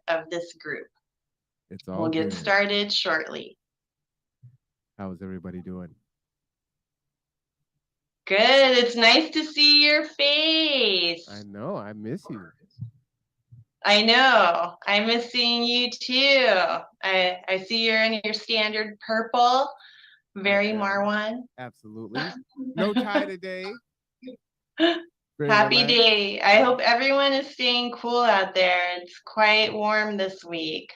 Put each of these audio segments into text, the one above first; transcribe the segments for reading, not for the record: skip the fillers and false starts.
of this group. It's all We'll get good. started shortly. How's everybody doing? Good. It's nice to see your face. I know. I miss you. I know. I miss seeing you too. I see you're in your standard purple. I Very am. Marwan. Absolutely. No tie today. Very Happy relaxed. day. I hope everyone is staying cool out there. It's quite warm this week.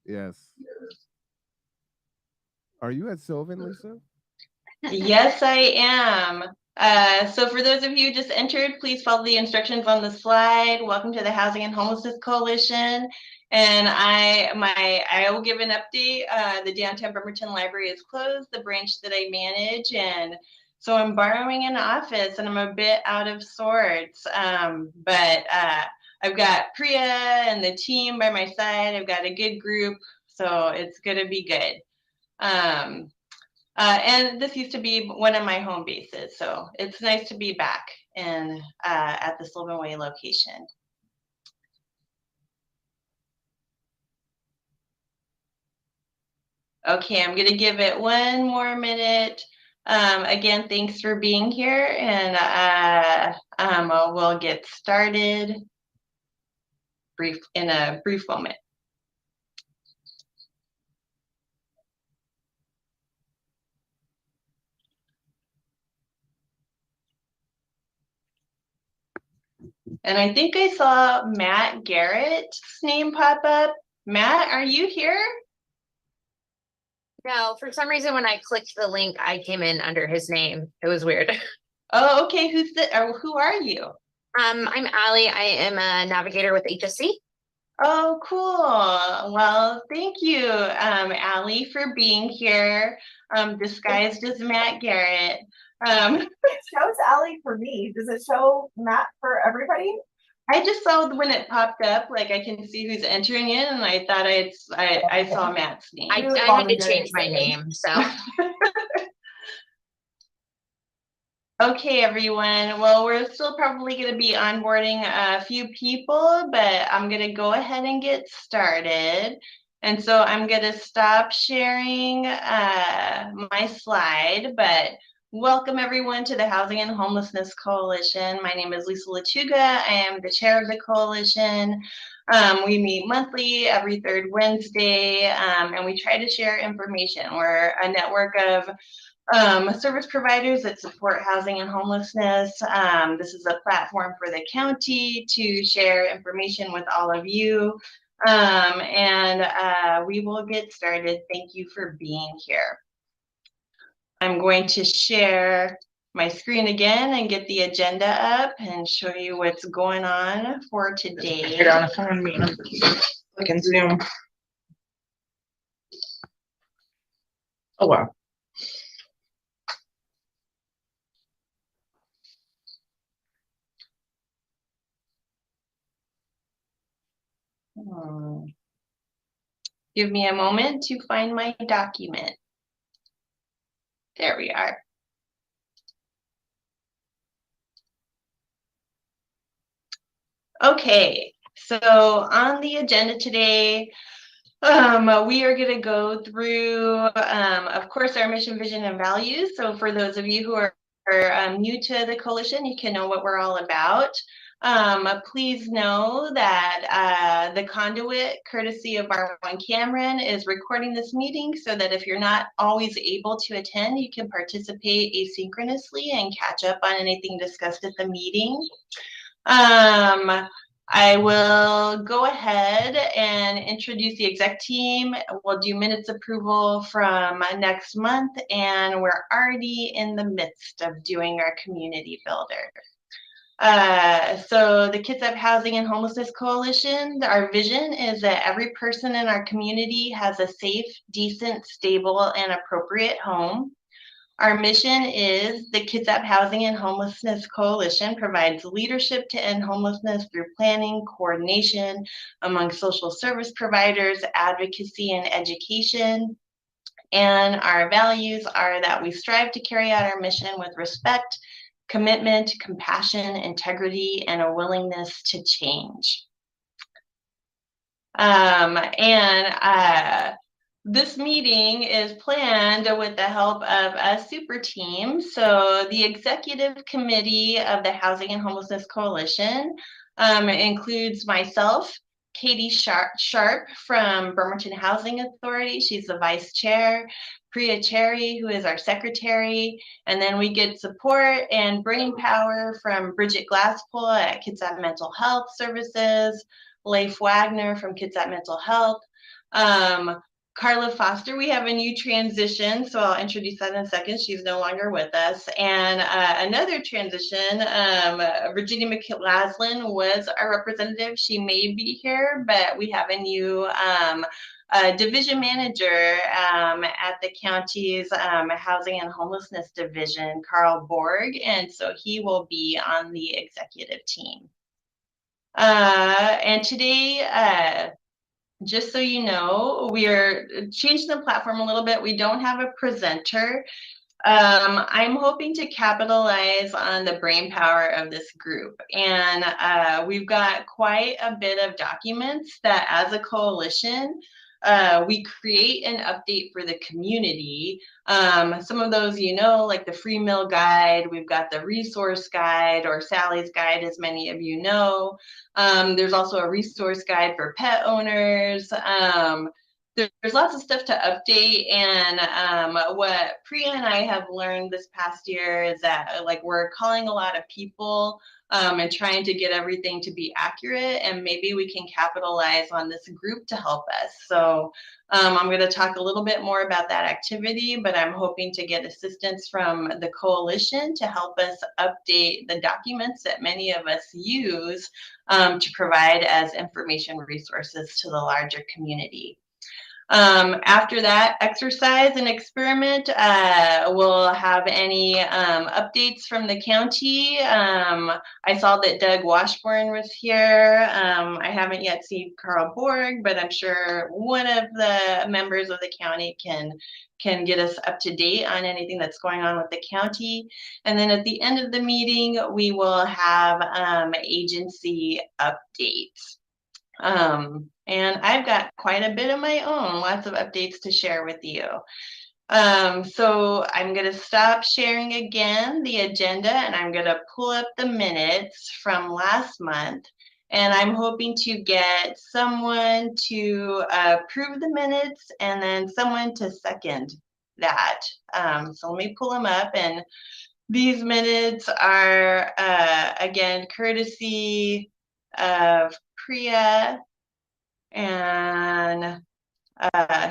Yes. Are you at Sylvan, Lisa? Yes, I am. So for those of you who just entered, please follow the instructions on the slide. Welcome to the Housing and Homelessness Coalition. And I will give an update. The downtown Bremerton Library is closed, the branch that I manage, and so I'm borrowing an office, and I'm a bit out of sorts. But I've got Priya and the team by my side. I've got a good group, so it's gonna be good. And this used to be one of my home bases, so it's nice to be back in at the Sylvan Way location. Okay, I'm gonna give it one more minute. Again, thanks for being here, and we'll get started in a brief moment. And I think I saw Matt Garrett's name pop up. Matt, are you here? No, for some reason, when I clicked the link, I came in under his name. It was weird. Oh, okay. Who are you? I'm Allie. I am a navigator with HSC. Oh, cool. Well, thank you, Allie, for being here, disguised as Matt Garrett. It shows Allie for me. Does it show Matt for everybody? I just saw when it popped up, like I can see who's entering in, and I thought I saw Matt's name. I had to change my name, so. Okay, everyone. Well, we're still probably going to be onboarding a few people, but I'm going to go ahead and get started. And so I'm going to stop sharing my slide, but welcome everyone to the Housing and Homelessness Coalition. My name is Lisa Lechuga. I am the chair of the coalition. We meet monthly, every third Wednesday, and we try to share information. We're a network of service providers that support housing and homelessness. This is a platform for the county to share information with all of you. And we will get started. Thank you for being here. I'm going to share my screen again and get the agenda up and show you what's going on for today. Get on the phone meeting. I can Zoom. Oh wow. Give me a moment to find my document. There we are. Okay, so on the agenda today, we are going to go through, of course, our mission, vision, and values. So for those of you who are new to the coalition, you can know what we're all about. Please know that the conduit, courtesy of R1 Cameron, is recording this meeting so that if you're not always able to attend, you can participate asynchronously and catch up on anything discussed at the meeting. I will go ahead and introduce the exec team. We'll do minutes approval from next month, and we're already in the midst of doing our community builder. So the Kitsap Housing and Homelessness Coalition, our vision is that every person in our community has a safe, decent, stable, and appropriate home. Our mission is the Kitsap Housing and Homelessness Coalition provides leadership to end homelessness through planning, coordination among social service providers, advocacy, and education. And our values are that we strive to carry out our mission with respect, commitment, compassion, integrity, and a willingness to change. This meeting is planned with the help of a super team. So the executive committee of the Housing and Homelessness Coalition includes myself, Katie Sharp from Bremerton Housing Authority. She's the vice chair. Priya Cherry, who is our secretary. And then we get support and brain power from Bridget Glasspool at Kitsap Mental Health Services, Leif Wagner from Kitsap Mental Health, Carla Foster. We have a new transition, so I'll introduce that in a second. She's no longer with us. And another transition, Virginia McLaughlin was our representative. She may be here, but we have a new division manager at the county's Housing and Homelessness Division, Carl Borg, and so he will be on the executive team. And today, just so you know, we are changing the platform a little bit. We don't have a presenter. I'm hoping to capitalize on the brain power of this group. And we've got quite a bit of documents that as a coalition, we create an update for the community. Some of those, you know, like the free meal guide, we've got the resource guide or Sally's guide, as many of you know. There's also a resource guide for pet owners. There's lots of stuff to update, and what Priya and I have learned this past year is that like we're calling a lot of people and trying to get everything to be accurate, and maybe we can capitalize on this group to help us. So I'm going to talk a little bit more about that activity, but I'm hoping to get assistance from the coalition to help us update the documents that many of us use to provide as information resources to the larger community. After that exercise and experiment, we'll have any updates from the county. I saw that Doug Washburn was here. I haven't yet seen Carl Borg, but I'm sure one of the members of the county can get us up to date on anything that's going on with the county. And then at the end of the meeting, we will have agency updates. And I've got quite a bit of my own, lots of updates to share with you. So I'm going to stop sharing again the agenda, and I'm going to pull up the minutes from last month. And I'm hoping to get someone to approve the minutes and then someone to second that. So let me pull them up. And these minutes are, again, courtesy of Priya, and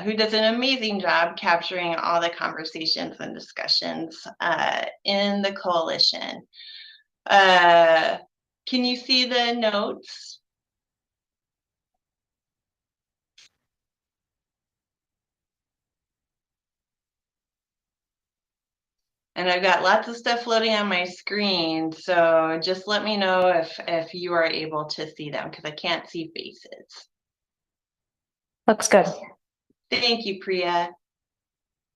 who does an amazing job capturing all the conversations and discussions in the coalition. Can you see the notes? And I've got lots of stuff floating on my screen, so just let me know if you are able to see them, because I can't see faces. Looks good. Thank you, Priya.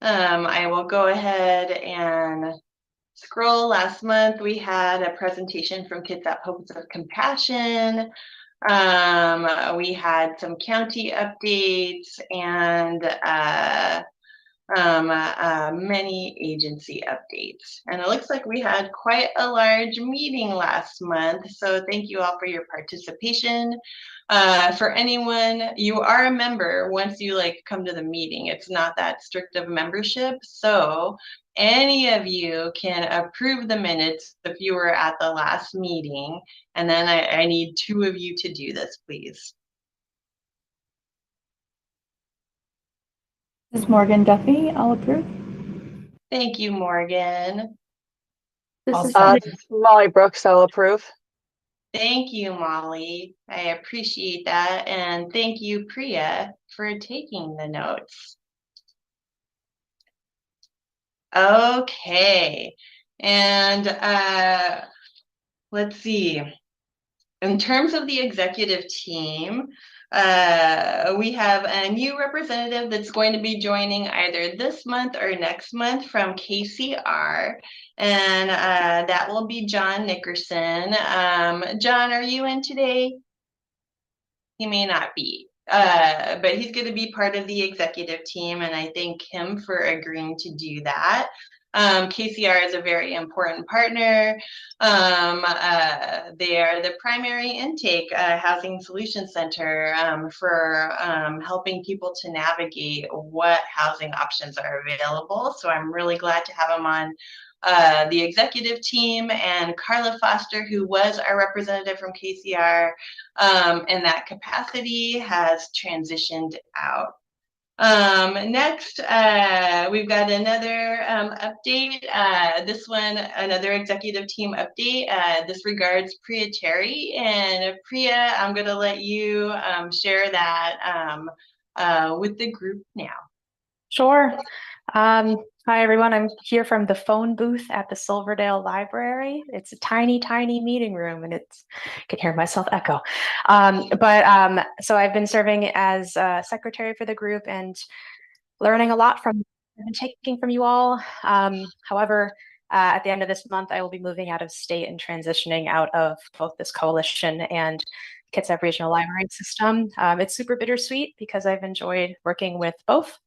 I will go ahead and scroll. Last month, we had a presentation from Kitsap Hopes of Compassion. We had some county updates and many agency updates. And it looks like we had quite a large meeting last month. So thank you all for your participation. For anyone, you are a member once you come to the meeting. It's not that strict of membership. So any of you can approve the minutes if you were at the last meeting. And then I need 2 of you to do this, please. This is Morgan Duffy. I'll approve. Thank you, Morgan. This is Molly Brooks, I'll approve. Thank you, Molly. I appreciate that. And thank you, Priya, for taking the notes. Okay. And let's see. In terms of the executive team, we have a new representative that's going to be joining either this month or next month from KCR, and that will be John Nickerson. John, are you in today? He may not be. but he's going to be part of the executive team, and I thank him for agreeing to do that. KCR is a very important partner. They are the primary intake housing solution center for helping people to navigate what housing options are available. So I'm really glad to have them on the executive team, and Carla Foster, who was our representative from KCR in that capacity, has transitioned out. Next, we've got another update. This one, another executive team update. This regards Priya Terry. And Priya, I'm going to let you share that with the group now. Sure. Hi, everyone. I'm here from the phone booth at the Silverdale Library. It's a tiny, tiny meeting room, and I can hear myself echo. So I've been serving as secretary for the group and learning a lot from and taking from you all. However, at the end of this month, I will be moving out of state and transitioning out of both this coalition and Kitsap Regional Library System. It's super bittersweet because I've enjoyed working with both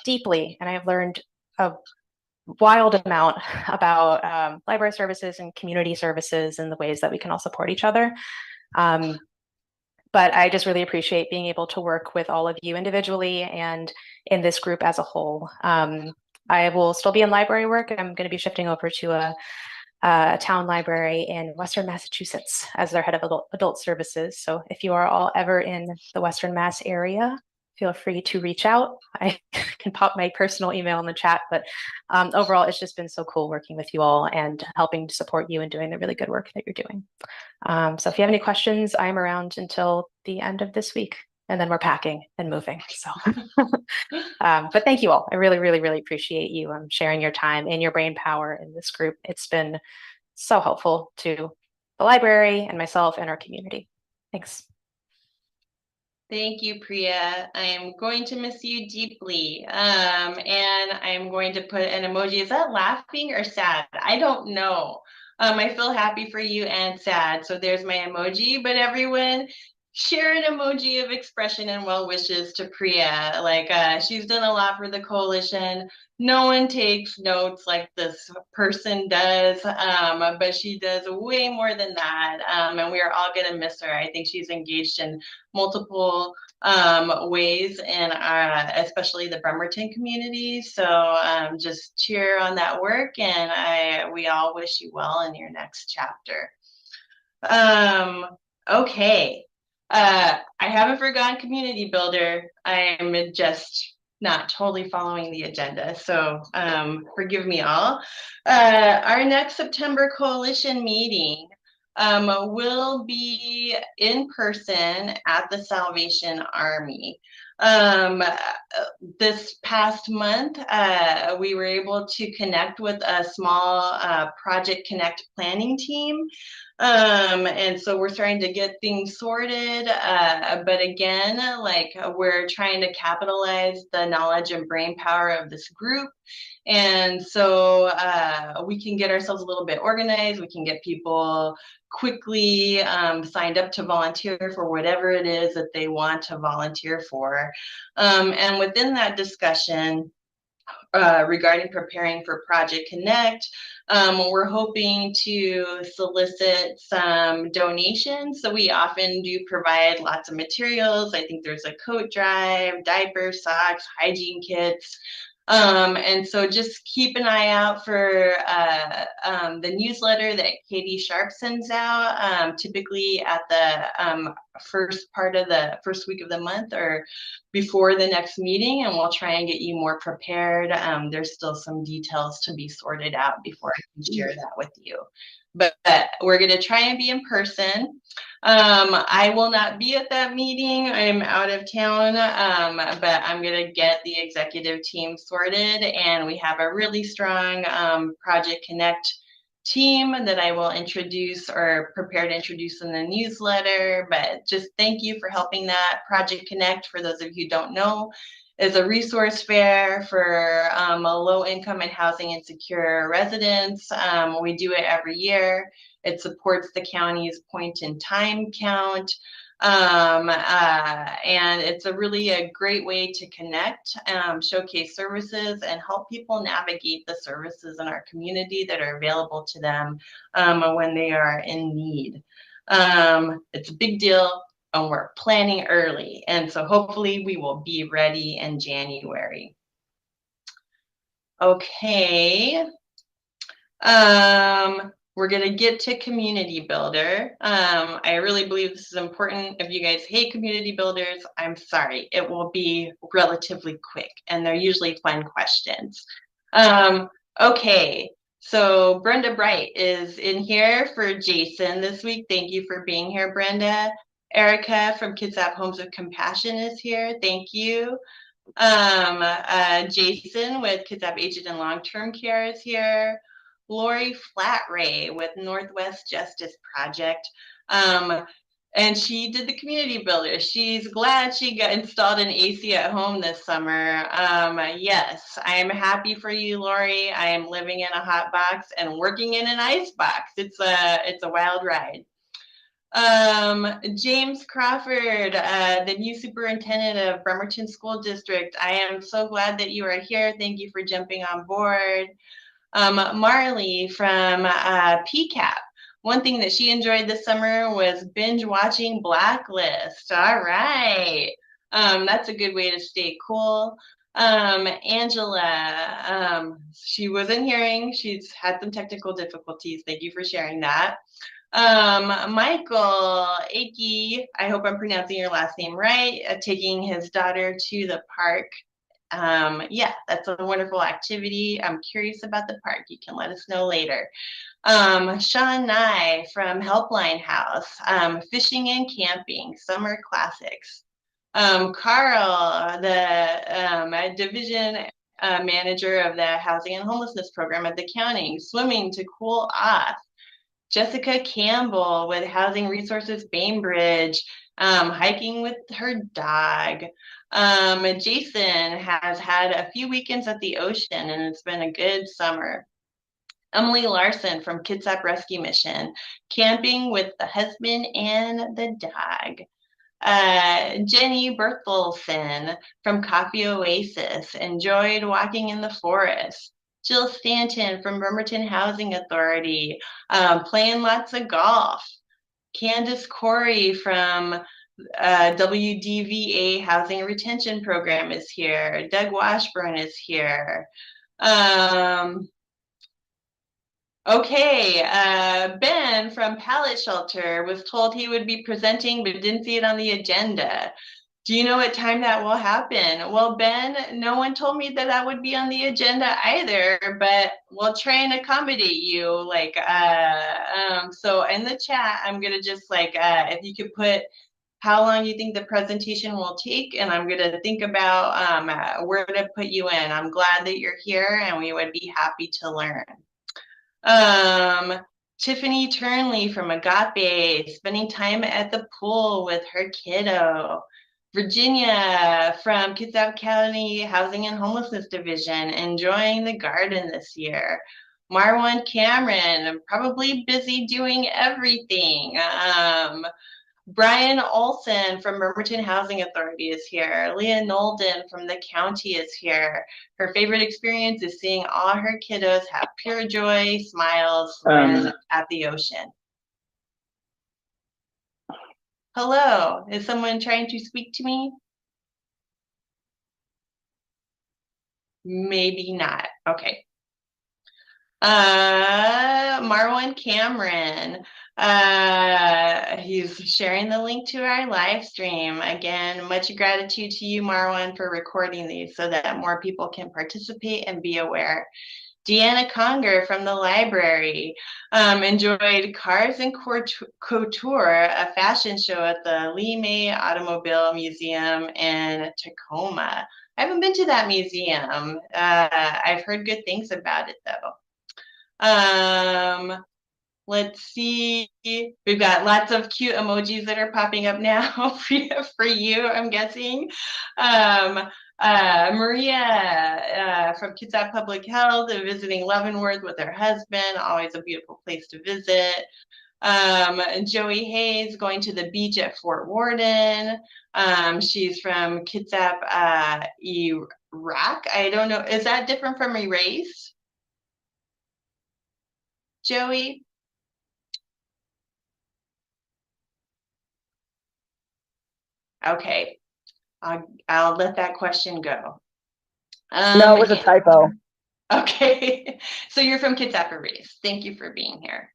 deeply, and I've learned a wild amount about library services and community services and the ways that we can all support each other. But I just really appreciate being able to work with all of you individually and in this group as a whole. I will still be in library work. I'm going to be shifting over to a town library in Western Massachusetts as their head of adult services. So if you are all ever in the Western Mass area, feel free to reach out. I can pop my personal email in the chat, but overall, it's just been so cool working with you all and helping to support you and doing the really good work that you're doing. So if you have any questions, I'm around until the end of this week, and then we're packing and moving. So, but thank you all. I really, really, really appreciate you sharing your time and your brain power in this group. It's been so helpful to the library and myself and our community. Thanks. Thank you, Priya. I am going to miss you deeply. And I'm going to put an emoji. Is that laughing or sad? I don't know. I feel happy for you and sad. So there's my emoji. But everyone, share an emoji of expression and well wishes to Priya. Like she's done a lot for the coalition. No one takes notes like this person does, but she does way more than that. And we are all going to miss her. I think she's engaged in multiple ways in especially the Bremerton community. So just cheer on that work, and we all wish you well in your next chapter. Okay. I haven't forgotten community builder. I'm just not totally following the agenda, so forgive me all. Our next September coalition meeting will be in person at the Salvation Army. This past month, we were able to connect with a small Project Connect planning team. And so we're starting to get things sorted. But again, like we're trying to capitalize the knowledge and brain power of this group. And so we can get ourselves a little bit organized. We can get people quickly signed up to volunteer for whatever it is that they want to volunteer for. And within that discussion, regarding preparing for Project Connect, we're hoping to solicit some donations. So we often do provide lots of materials. I think there's a coat drive, diapers, socks, hygiene kits. And so just keep an eye out for the newsletter that Katie Sharp sends out, typically at the first week of the month or before the next meeting, and we'll try and get you more prepared. There's still some details to be sorted out before I can share that with you. But we're going to try and be in person. I will not be at that meeting. I'm out of town, but I'm going to get the executive team sorted, and we have a really strong Project Connect team that I will introduce or prepare to introduce in the newsletter. But just thank you for helping that. Project Connect, for those of you who don't know, is a resource fair for a low-income and housing insecure residents. We do it every year. It supports the county's point-in-time count. And it's a great way to connect, showcase services, and help people navigate the services in our community that are available to them when they are in need. It's a big deal, and we're planning early. And so hopefully we will be ready in January. Okay. We're going to get to community builder. I really believe this is important. If you guys hate community builders, I'm sorry. It will be relatively quick, and they're usually fun questions. Okay, so Brenda Bright is in here for Jason this week. Thank you for being here, Brenda. Erica from Kitsap Homes of Compassion is here. Thank you. Jason with Kitsap Aged and Long-Term Care is here. Lori Flatray with Northwest Justice Project. And she did the community builder. She's glad she got installed an AC at home this summer. Yes, I am happy for you, Lori. I am living in a hot box and working in an ice box. It's a wild ride. James Crawford, the new superintendent of Bremerton School District. I am so glad that you are here. Thank you for jumping on board. Marley from PCAP. One thing that she enjoyed this summer was binge watching Blacklist. All right. That's a good way to stay cool. Angela, she wasn't hearing. She's had some technical difficulties. Thank you for sharing that. Michael Akey, I hope I'm pronouncing your last name right, taking his daughter to the park. Yeah, that's a wonderful activity. I'm curious about the park. You can let us know later. Sean Nye from Helpline House, fishing and camping, summer classics. Carl, the division manager of the housing and homelessness program at the county, swimming to cool off. Jessica Campbell with Housing Resources Bainbridge, hiking with her dog. Jason has had a few weekends at the ocean, and it's been a good summer. Emily Larson from Kitsap Rescue Mission, camping with the husband and the dog. Jenny Berthelsen from Coffee Oasis, enjoyed walking in the forest. Jill Stanton from Bremerton Housing Authority, playing lots of golf. Candace Corey from WDVA Housing and Retention Program is here. Doug Washburn is here. Okay, Ben from Pallet Shelter was told he would be presenting, but didn't see it on the agenda. Do you know what time that will happen? Well, Ben, no one told me that that would be on the agenda either, but we'll try and accommodate you. So in the chat, I'm gonna just if you could put how long you think the presentation will take, and I'm gonna think about where to put you in. I'm glad that you're here, and we would be happy to learn. Tiffany Turnley from Agape, spending time at the pool with her kiddo. Virginia from Kitsap County Housing and Homelessness Division, enjoying the garden this year. Marwan Cameron, probably busy doing everything. Brian Olson from Bremerton Housing Authority is here. Leah Nolden from the county is here. Her favorite experience is seeing all her kiddos have pure joy, smiles when at the ocean. Hello, is someone trying to speak to me? Maybe not. Okay. Marwan Cameron, he's sharing the link to our live stream. Again, much gratitude to you, Marwan, for recording these so that more people can participate and be aware. Deanna Conger from the library, enjoyed Cars and Couture, a fashion show at the Lee May Automobile Museum in Tacoma. I haven't been to that museum. I've heard good things about it though. Let's see. We've got lots of cute emojis that are popping up now for you, I'm guessing. Maria from Kitsap Public Health, visiting Leavenworth with her husband. Always a beautiful place to visit. Joey Hayes going to the beach at Fort Worden. She's from Kitsap, Iraq. I don't know. Is that different from erase? Joey? Okay. I'll let that question go. No, it was a typo. Okay. So you're from Kitsap, Iraq. Thank you for being here.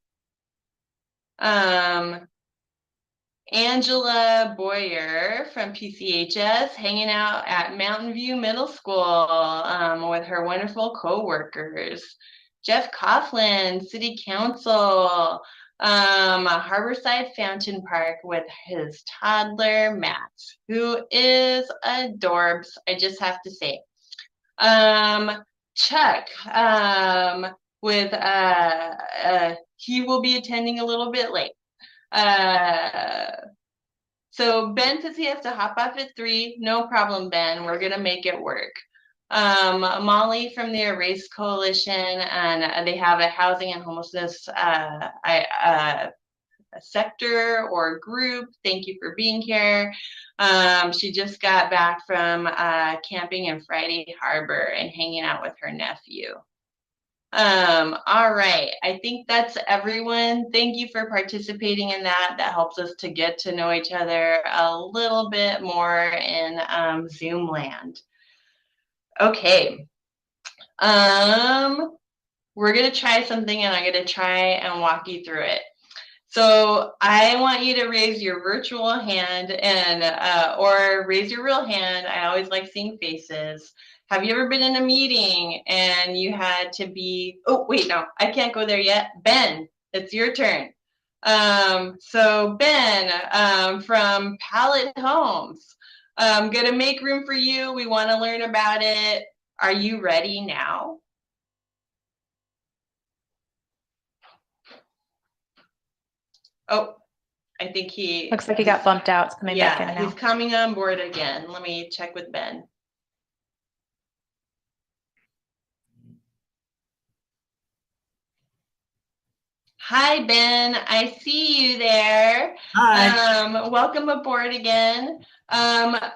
Angela Boyer from PCHS hanging out at Mountain View Middle School with her wonderful co-workers. Jeff Coughlin, City Council, Harborside Fountain Park with his toddler, Matt, who is adorbs, I just have to say. Chuck, with, he will be attending a little bit late. So Ben says he has to hop off at 3. No problem, Ben. We're gonna make it work. Molly from the Erase Coalition, and they have a housing and homelessness sector or group. Thank you for being here. She just got back from camping in Friday Harbor and hanging out with her nephew. All right, I think that's everyone. Thank you for participating in that. That helps us to get to know each other a little bit more in Zoom land. Okay, we're gonna try something and I'm gonna try and walk you through it. So I want you to raise your virtual hand and or raise your real hand. I always like seeing faces. Have you ever been in a meeting and you had to be, oh, wait, no, I can't go there yet. Ben, it's your turn. So Ben, from Pallet Homes, I'm gonna make room for you. We wanna learn about it. Are you ready now? Oh, I think he Looks like he got bumped out. It's coming back in yeah, now. he's coming on board again. Let me check with Ben. Hi, Ben. I see you there. Hi. Welcome aboard again. Are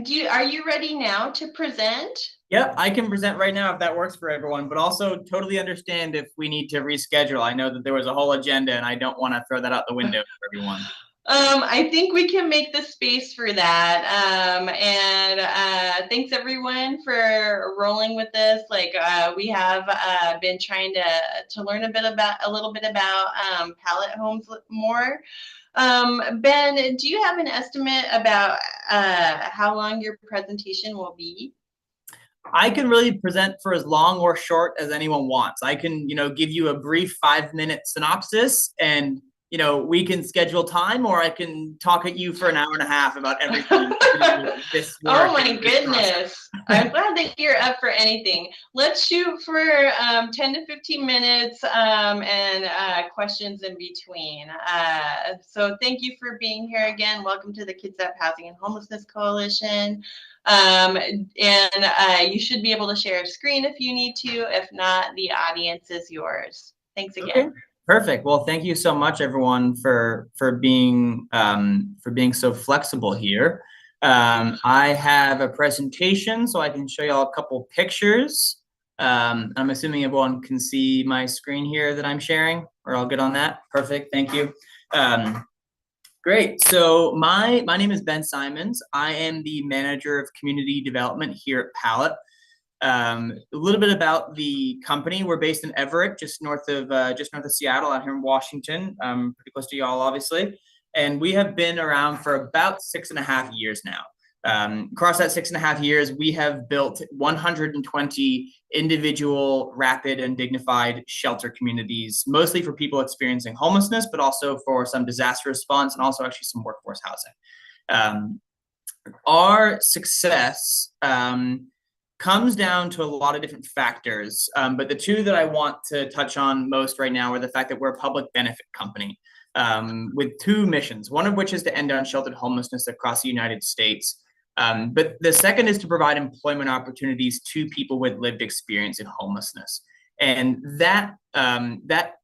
you ready now to present? Yep, I can present right now if that works for everyone, but also totally understand if we need to reschedule. I know that there was a whole agenda and I don't want to throw that out the window for everyone. I think we can make the space for that. Thanks everyone for rolling with this. Like we have been trying to learn a little bit about pallet homes more. Ben, do you have an estimate about how long your presentation will be? I can really present for as long or short as anyone wants. I can, give you a brief 5-minute synopsis and we can schedule time, or I can talk at you for an hour and a half about everything. This oh my goodness. I'm glad that you're up for anything. Let's shoot for 10 to 15 minutes and questions in between. So thank you for being here again. Welcome to the Kitsap Housing and Homelessness Coalition. You should be able to share a screen if you need to. If not, the audience is yours. Thanks again. Okay. Perfect. Well, thank you so much, everyone, for being so flexible here. I have a presentation, so I can show you all a couple pictures. I'm assuming everyone can see my screen here that I'm sharing. We're all good on that. Perfect. Thank you. Great. So my name is Ben Simons. I am the manager of community development here at Pallet. A little bit about the company. We're based in Everett, just north of Seattle, out here in Washington, pretty close to y'all, obviously. And we have been around for about 6.5 years now. Across that 6.5 years, we have built 120 individual, rapid, and dignified shelter communities, mostly for people experiencing homelessness, but also for some disaster response and also actually some workforce housing. Our success comes down to a lot of different factors, but the two that I want to touch on most right now are the fact that we're a public benefit company with 2 missions, one of which is to end unsheltered homelessness across the United States. But the second is to provide employment opportunities to people with lived experience in homelessness. And that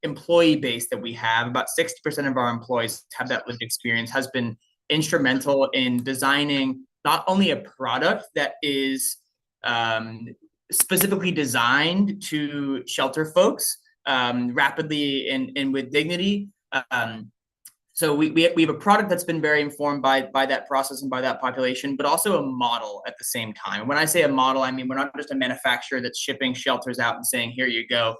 employee base that we have, about 60% of our employees have that lived experience, has been instrumental in designing not only a product that is specifically designed to shelter folks rapidly and with dignity. So we have a product that's been very informed by that process and by that population, but also a model at the same time. When I say a model, I mean, we're not just a manufacturer that's shipping shelters out and saying, here you go.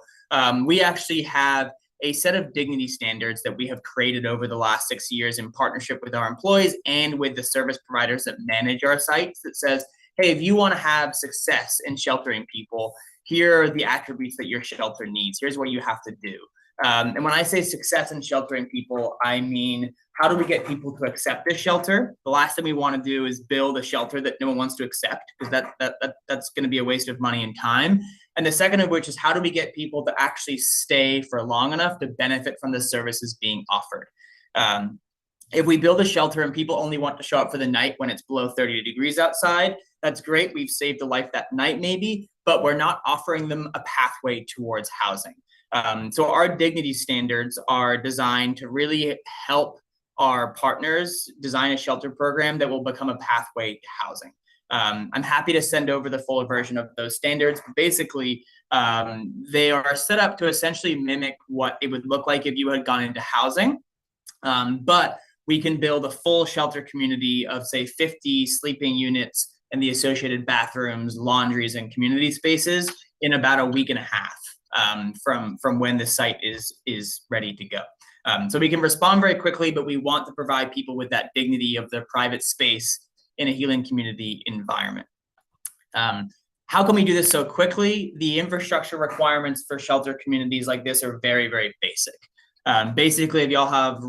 We actually have a set of dignity standards that we have created over the last 6 years in partnership with our employees and with the service providers that manage our sites, that says, hey, if you want to have success in sheltering people, here are the attributes that your shelter needs. Here's what you have to do. And when I say success in sheltering people, I mean, how do we get people to accept this shelter? The last thing we want to do is build a shelter that no one wants to accept, because that's going to be a waste of money and time. And the second of which is, how do we get people to actually stay for long enough to benefit from the services being offered? If we build a shelter and people only want to show up for the night when it's below 30 degrees outside, that's great. We've saved a life that night maybe, but we're not offering them a pathway towards housing. So our dignity standards are designed to really help our partners design a shelter program that will become a pathway to housing. I'm happy to send over the full version of those standards. Basically, they are set up to essentially mimic what it would look like if you had gone into housing. But we can build a full shelter community of, say, 50 sleeping units and the associated bathrooms, laundries, and community spaces in about a week and a half. From when the site is ready to go. So we can respond very quickly, but we want to provide people with that dignity of their private space in a healing community environment. How can we do this so quickly? The infrastructure requirements for shelter communities like this are very, very basic. Basically, if y'all have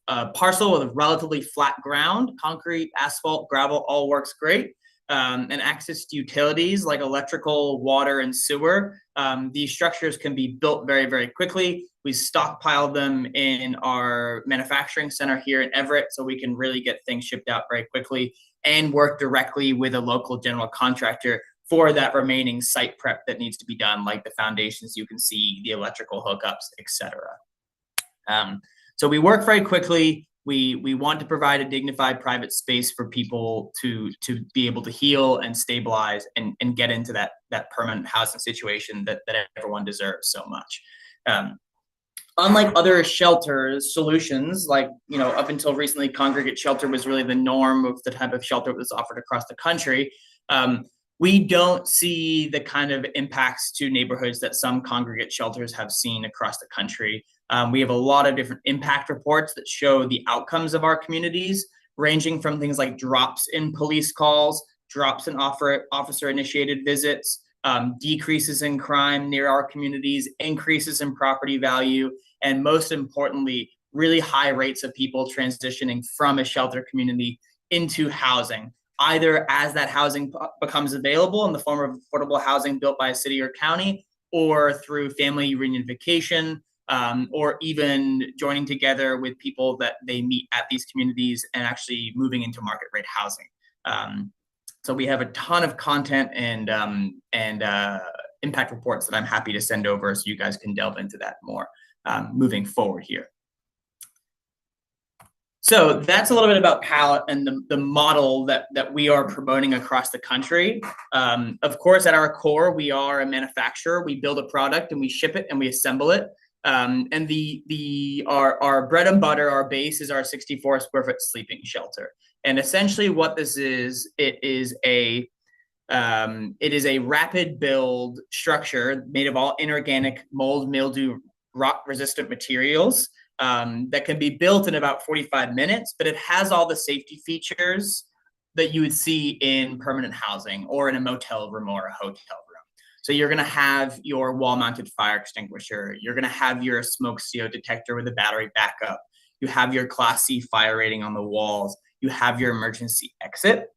a parcel with relatively flat ground, concrete, asphalt, gravel, all works great. And access to utilities like electrical, water, and sewer. These structures can be built very, very quickly. We stockpile them in our manufacturing center here in Everett, so we can really get things shipped out very quickly and work directly with a local general contractor for that remaining site prep that needs to be done, like the foundations you can see, the electrical hookups, etc. So we work very quickly. We want to provide a dignified private space for people to be able to heal and stabilize and get into that permanent housing situation that everyone deserves so much. Unlike other shelters solutions, like, up until recently, congregate shelter was really the norm of the type of shelter that was offered across the country. We don't see the kind of impacts to neighborhoods that some congregate shelters have seen across the country. We have a lot of different impact reports that show the outcomes of our communities, ranging from things like drops in police calls, drops in officer-initiated visits, decreases in crime near our communities, increases in property value, and most importantly, really high rates of people transitioning from a shelter community into housing, either as that housing becomes available in the form of affordable housing built by a city or county, or through family reunification, or even joining together with people that they meet at these communities and actually moving into market rate housing. So we have a ton of content and impact reports that I'm happy to send over so you guys can delve into that more moving forward here. So that's a little bit about Pallet and the model that we are promoting across the country. Of course, at our core, we are a manufacturer. We build a product and we ship it and we assemble it. And our bread and butter, our base is our 64 square foot sleeping shelter. And essentially what this is, it is a rapid build structure made of all inorganic mold, mildew, rot resistant materials that can be built in about 45 minutes, but it has all the safety features that you would see in permanent housing or in a motel room or a hotel room. So you're going to have your wall-mounted fire extinguisher. You're going to have your smoke CO detector with a battery backup. You have your Class C fire rating on the walls. You have your emergency exit.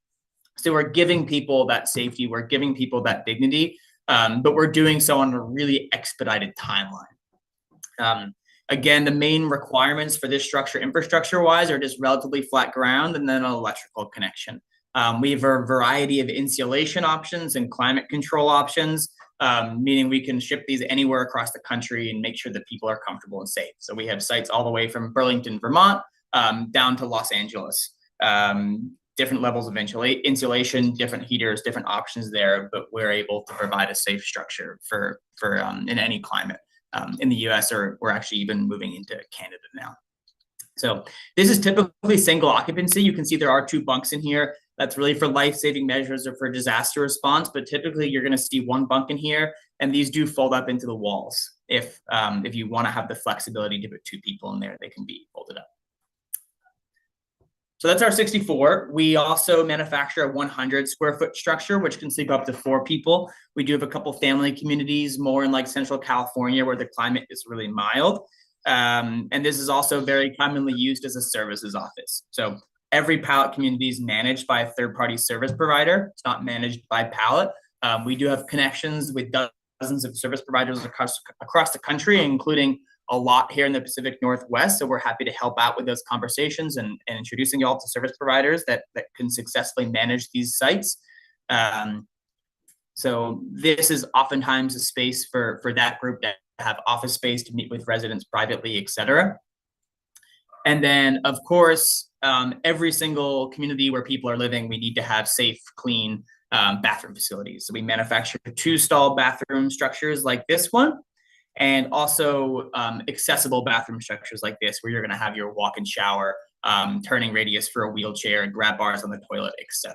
So we're giving people that safety. We're giving people that dignity, but we're doing so on a really expedited timeline. Again, the main requirements for this structure, infrastructure-wise, are just relatively flat ground and then an electrical connection. We have a variety of insulation options and climate control options. meaning we can ship these anywhere across the country and make sure that people are comfortable and safe. So we have sites all the way from Burlington, Vermont, down to Los Angeles. Different levels of insulation, different heaters, different options there, but we're able to provide a safe structure for in any climate in the US, or we're actually even moving into Canada now. So this is typically single occupancy. You can see there are 2 bunks in here. That's really for life-saving measures or for disaster response, but typically you're gonna see 1 bunk in here, and these do fold up into the walls. If you wanna have the flexibility to put 2 people in there, they can be folded up. So that's our 64. We also manufacture a 100 square foot structure, which can sleep up to 4 people. We do have a couple family communities, more in like Central California, where the climate is really mild. And this is also very commonly used as a services office. So every pallet community is managed by a third-party service provider. It's not managed by pallet. We do have connections with dozens of service providers across the country, including a lot here in the Pacific Northwest. So we're happy to help out with those conversations and introducing you all to service providers that can successfully manage these sites. So this is oftentimes a space for that group to have office space to meet with residents privately, et cetera. And then, of course, every single community where people are living, we need to have safe, clean bathroom facilities. So we manufacture 2-stall bathroom structures like this one, and also accessible bathroom structures like this, where you're gonna have your walk-in shower, turning radius for a wheelchair, grab bars on the toilet, etc.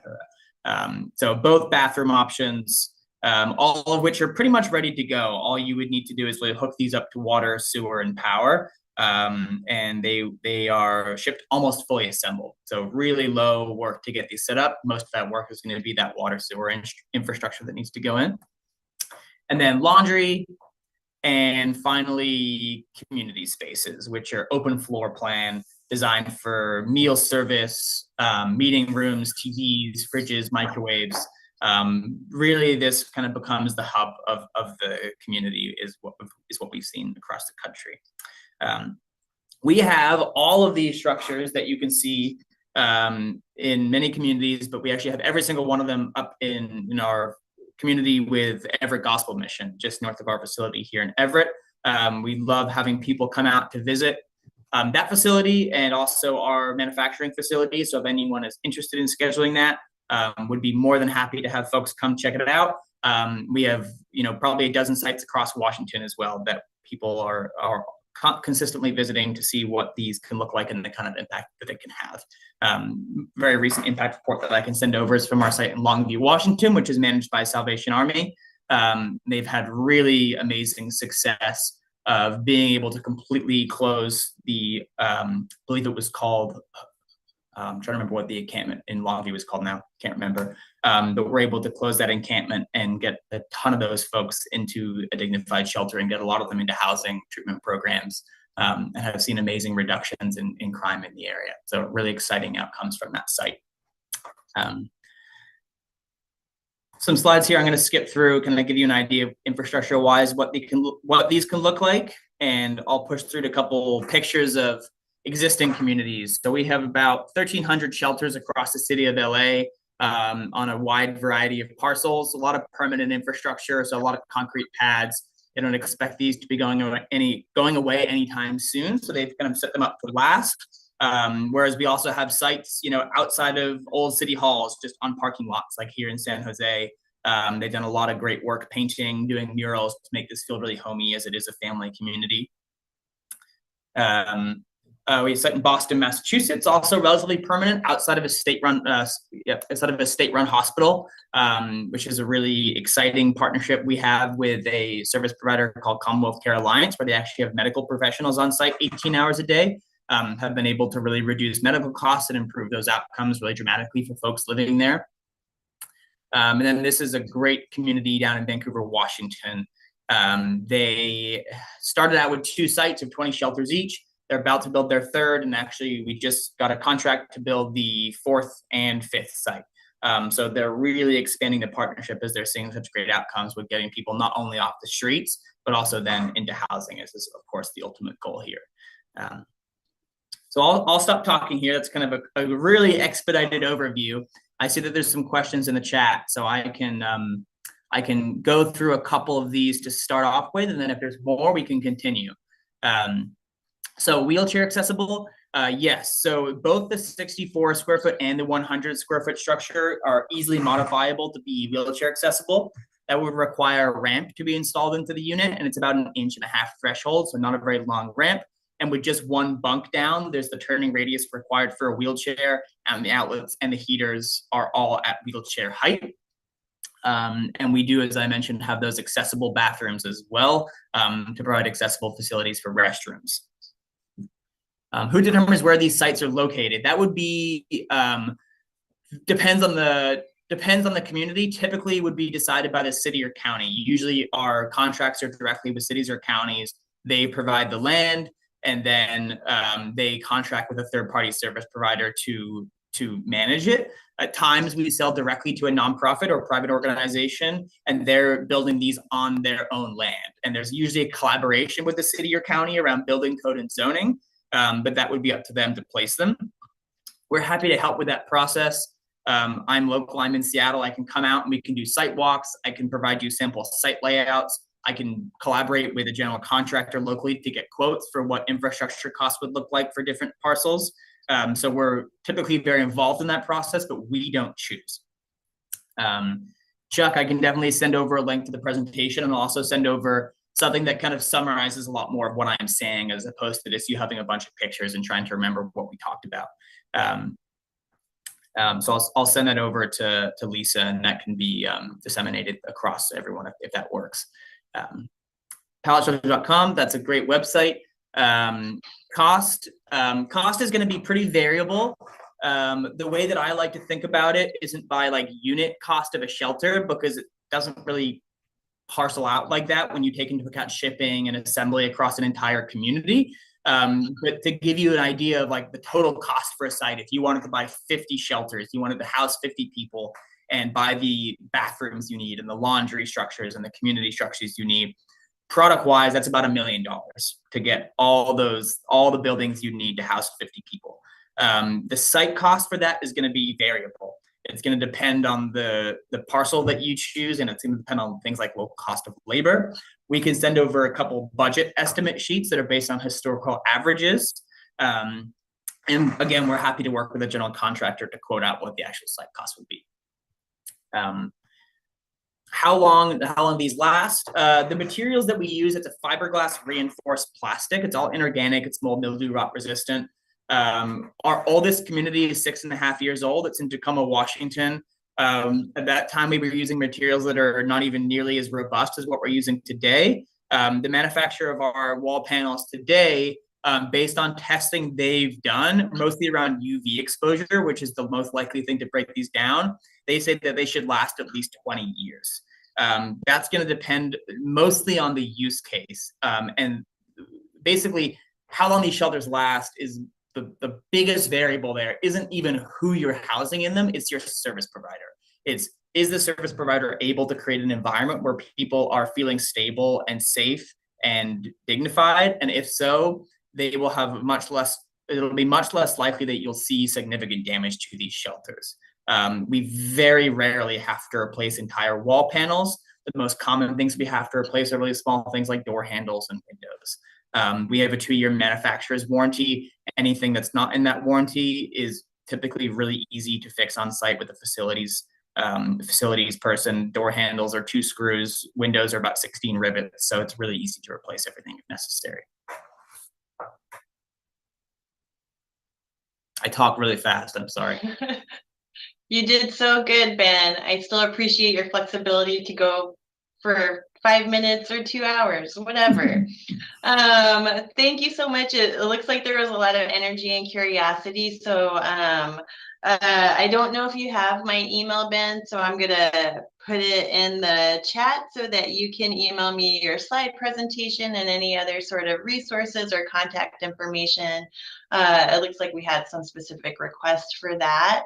So both bathroom options, all of which are pretty much ready to go. All you would need to do is really hook these up to water, sewer, and power, and they are shipped almost fully assembled. So really low work to get these set up. Most of that work is gonna be that water, sewer infrastructure that needs to go in. And then laundry, and finally, community spaces, which are open floor plan, designed for meal service, meeting rooms, TVs, fridges, microwaves. Really, this kind of becomes the hub of the community, is what we've seen across the country. We have all of these structures that you can see in many communities, but we actually have every single one of them up in our community with Everett Gospel Mission, just north of our facility here in Everett. We love having people come out to visit that facility and also our manufacturing facility. So if anyone is interested in scheduling that, would be more than happy to have folks come check it out. We have, probably a dozen sites across Washington as well that people are consistently visiting to see what these can look like and the kind of impact that they can have. Very recent impact report that I can send over is from our site in Longview, Washington, which is managed by Salvation Army. They've had really amazing success of being able to completely close the, I believe it was called, I'm trying to remember what the encampment in Longview was called now, can't remember. But we're able to close that encampment and get a ton of those folks into a dignified shelter and get a lot of them into housing treatment programs, and have seen amazing reductions in crime in the area. So really exciting outcomes from that site. Some slides here I'm going to skip through, kind of give you an idea of infrastructure wise what these can look like, and I'll push through to a couple pictures of existing communities. So we have about 1,300 shelters across the city of LA, on a wide variety of parcels, a lot of permanent infrastructure, so a lot of concrete pads. They don't expect these to be going away anytime soon, so they've kind of set them up to last. Whereas we also have sites, outside of old city halls, just on parking lots, like here in San Jose. They've done a lot of great work painting, doing murals to make this feel really homey, as it is a family community. We have a site in Boston, Massachusetts, also relatively permanent, outside of a state-run hospital, which is a really exciting partnership we have with a service provider called Commonwealth Care Alliance, where they actually have medical professionals on site 18 hours a day. Have been able to really reduce medical costs and improve those outcomes really dramatically for folks living there. And then this is a great community down in Vancouver, Washington. They started out with 2 sites of 20 shelters each. They're about to build their 3rd, and actually we just got a contract to build the 4th and 5th site. So they're really expanding the partnership as they're seeing such great outcomes with getting people not only off the streets, but also then into housing, as is, of course, the ultimate goal here. So I'll stop talking here. That's kind of a really expedited overview. I see that there's some questions in the chat, so I can I can go through a couple of these to start off with, and then if there's more, we can continue. So wheelchair accessible, yes. So both the 64 square foot and the 100 square foot structure are easily modifiable to be wheelchair accessible. That would require a ramp to be installed into the unit, and it's about 1.5 inch threshold, so not a very long ramp. And with just one bunk down, there's the turning radius required for a wheelchair, and the outlets and the heaters are all at wheelchair height. And we do, as I mentioned, have those accessible bathrooms as well, to provide accessible facilities for restrooms. Who determines where these sites are located? That would be, depends on the community. Typically would be decided by the city or county. Usually our contracts are directly with cities or counties. They provide the land, and then they contract with a third-party service provider to manage it. At times we sell directly to a nonprofit or private organization, and they're building these on their own land. And there's usually a collaboration with the city or county around building code and zoning, but that would be up to them to place them. We're happy to help with that process. I'm local, I'm in Seattle. I can come out and we can do site walks. I can provide you sample site layouts. I can collaborate with a general contractor locally to get quotes for what infrastructure costs would look like for different parcels. So we're typically very involved in that process, but we don't choose. Chuck, I can definitely send over a link to the presentation, and I'll also send over something that kind of summarizes a lot more of what I'm saying, as opposed to just you having a bunch of pictures and trying to remember what we talked about. So I'll send that over to Lisa, and that can be disseminated across everyone if that works. Palletstructure.com, that's a great website. Cost is going to be pretty variable. The way that I like to think about it isn't by like unit cost of a shelter, because it doesn't really parcel out like that when you take into account shipping and assembly across an entire community. But to give you an idea of like the total cost for a site, if you wanted to buy 50 shelters, you wanted to house 50 people and buy the bathrooms you need and the laundry structures and the community structures you need, product wise, that's about $1 million to get all the buildings you need to house 50 people. The site cost for that is going to be variable. It's going to depend on the parcel that you choose, and it's going to depend on things like local cost of labor. We can send over a couple budget estimate sheets that are based on historical averages. And again, we're happy to work with a general contractor to quote out what the actual site cost would be. How long these last? The materials that we use, it's a fiberglass reinforced plastic. It's all inorganic. It's mold, mildew, rot resistant. Our oldest community is 6.5 years old. It's in Tacoma, Washington. At that time, we were using materials that are not even nearly as robust as what we're using today. The manufacturer of our wall panels today, based on testing they've done, mostly around UV exposure, which is the most likely thing to break these down, they say that they should last at least 20 years. That's going to depend mostly on the use case. And basically, how long these shelters last is the biggest variable. There isn't even who you're housing in them, it's your service provider. Is the service provider able to create an environment where people are feeling stable and safe and dignified? And if so, they will have it'll be much less likely that you'll see significant damage to these shelters. We very rarely have to replace entire wall panels. The most common things we have to replace are really small things like door handles and windows. We have a 2-year manufacturer's warranty. Anything that's not in that warranty is typically really easy to fix on site with the facilities person. Door handles are 2 screws, windows are about 16 rivets, so it's really easy to replace everything if necessary. I talk really fast, I'm sorry. You did so good, Ben. I still appreciate your flexibility to go for 5 minutes or 2 hours, whatever. Thank you so much. It looks like there was a lot of energy and curiosity. So I don't know if you have my email, Ben, so I'm gonna put it in the chat so that you can email me your slide presentation and any other sort of resources or contact information. It looks like we had some specific requests for that.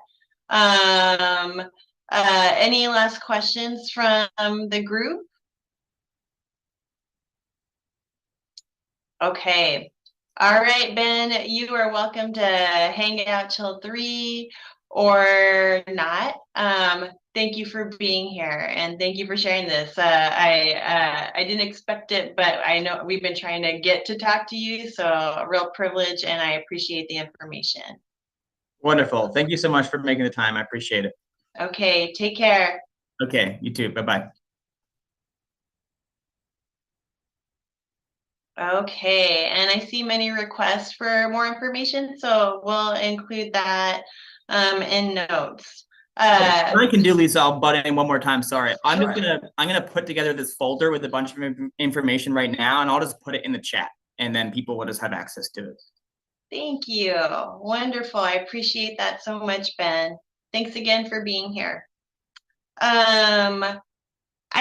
Any last questions from the group? Okay. All right, Ben, you are welcome to hang out till 3, or not. Thank you for being here and thank you for sharing this. I didn't expect it, but I know we've been trying to get to talk to you, so a real privilege, and I appreciate the information. Wonderful. Thank you so much for making the time. I appreciate it. Okay, take care. Okay, you too. Bye-bye. Okay, and I see many requests for more information, so we'll include that in notes. What I can do, Lisa, I'll butt in one more time. Sorry. I'm Sure. gonna put together this folder with a bunch of information right now, and I'll just put it in the chat, and then people will just have access to it. Thank you. Wonderful. I appreciate that so much, Ben. Thanks again for being here. I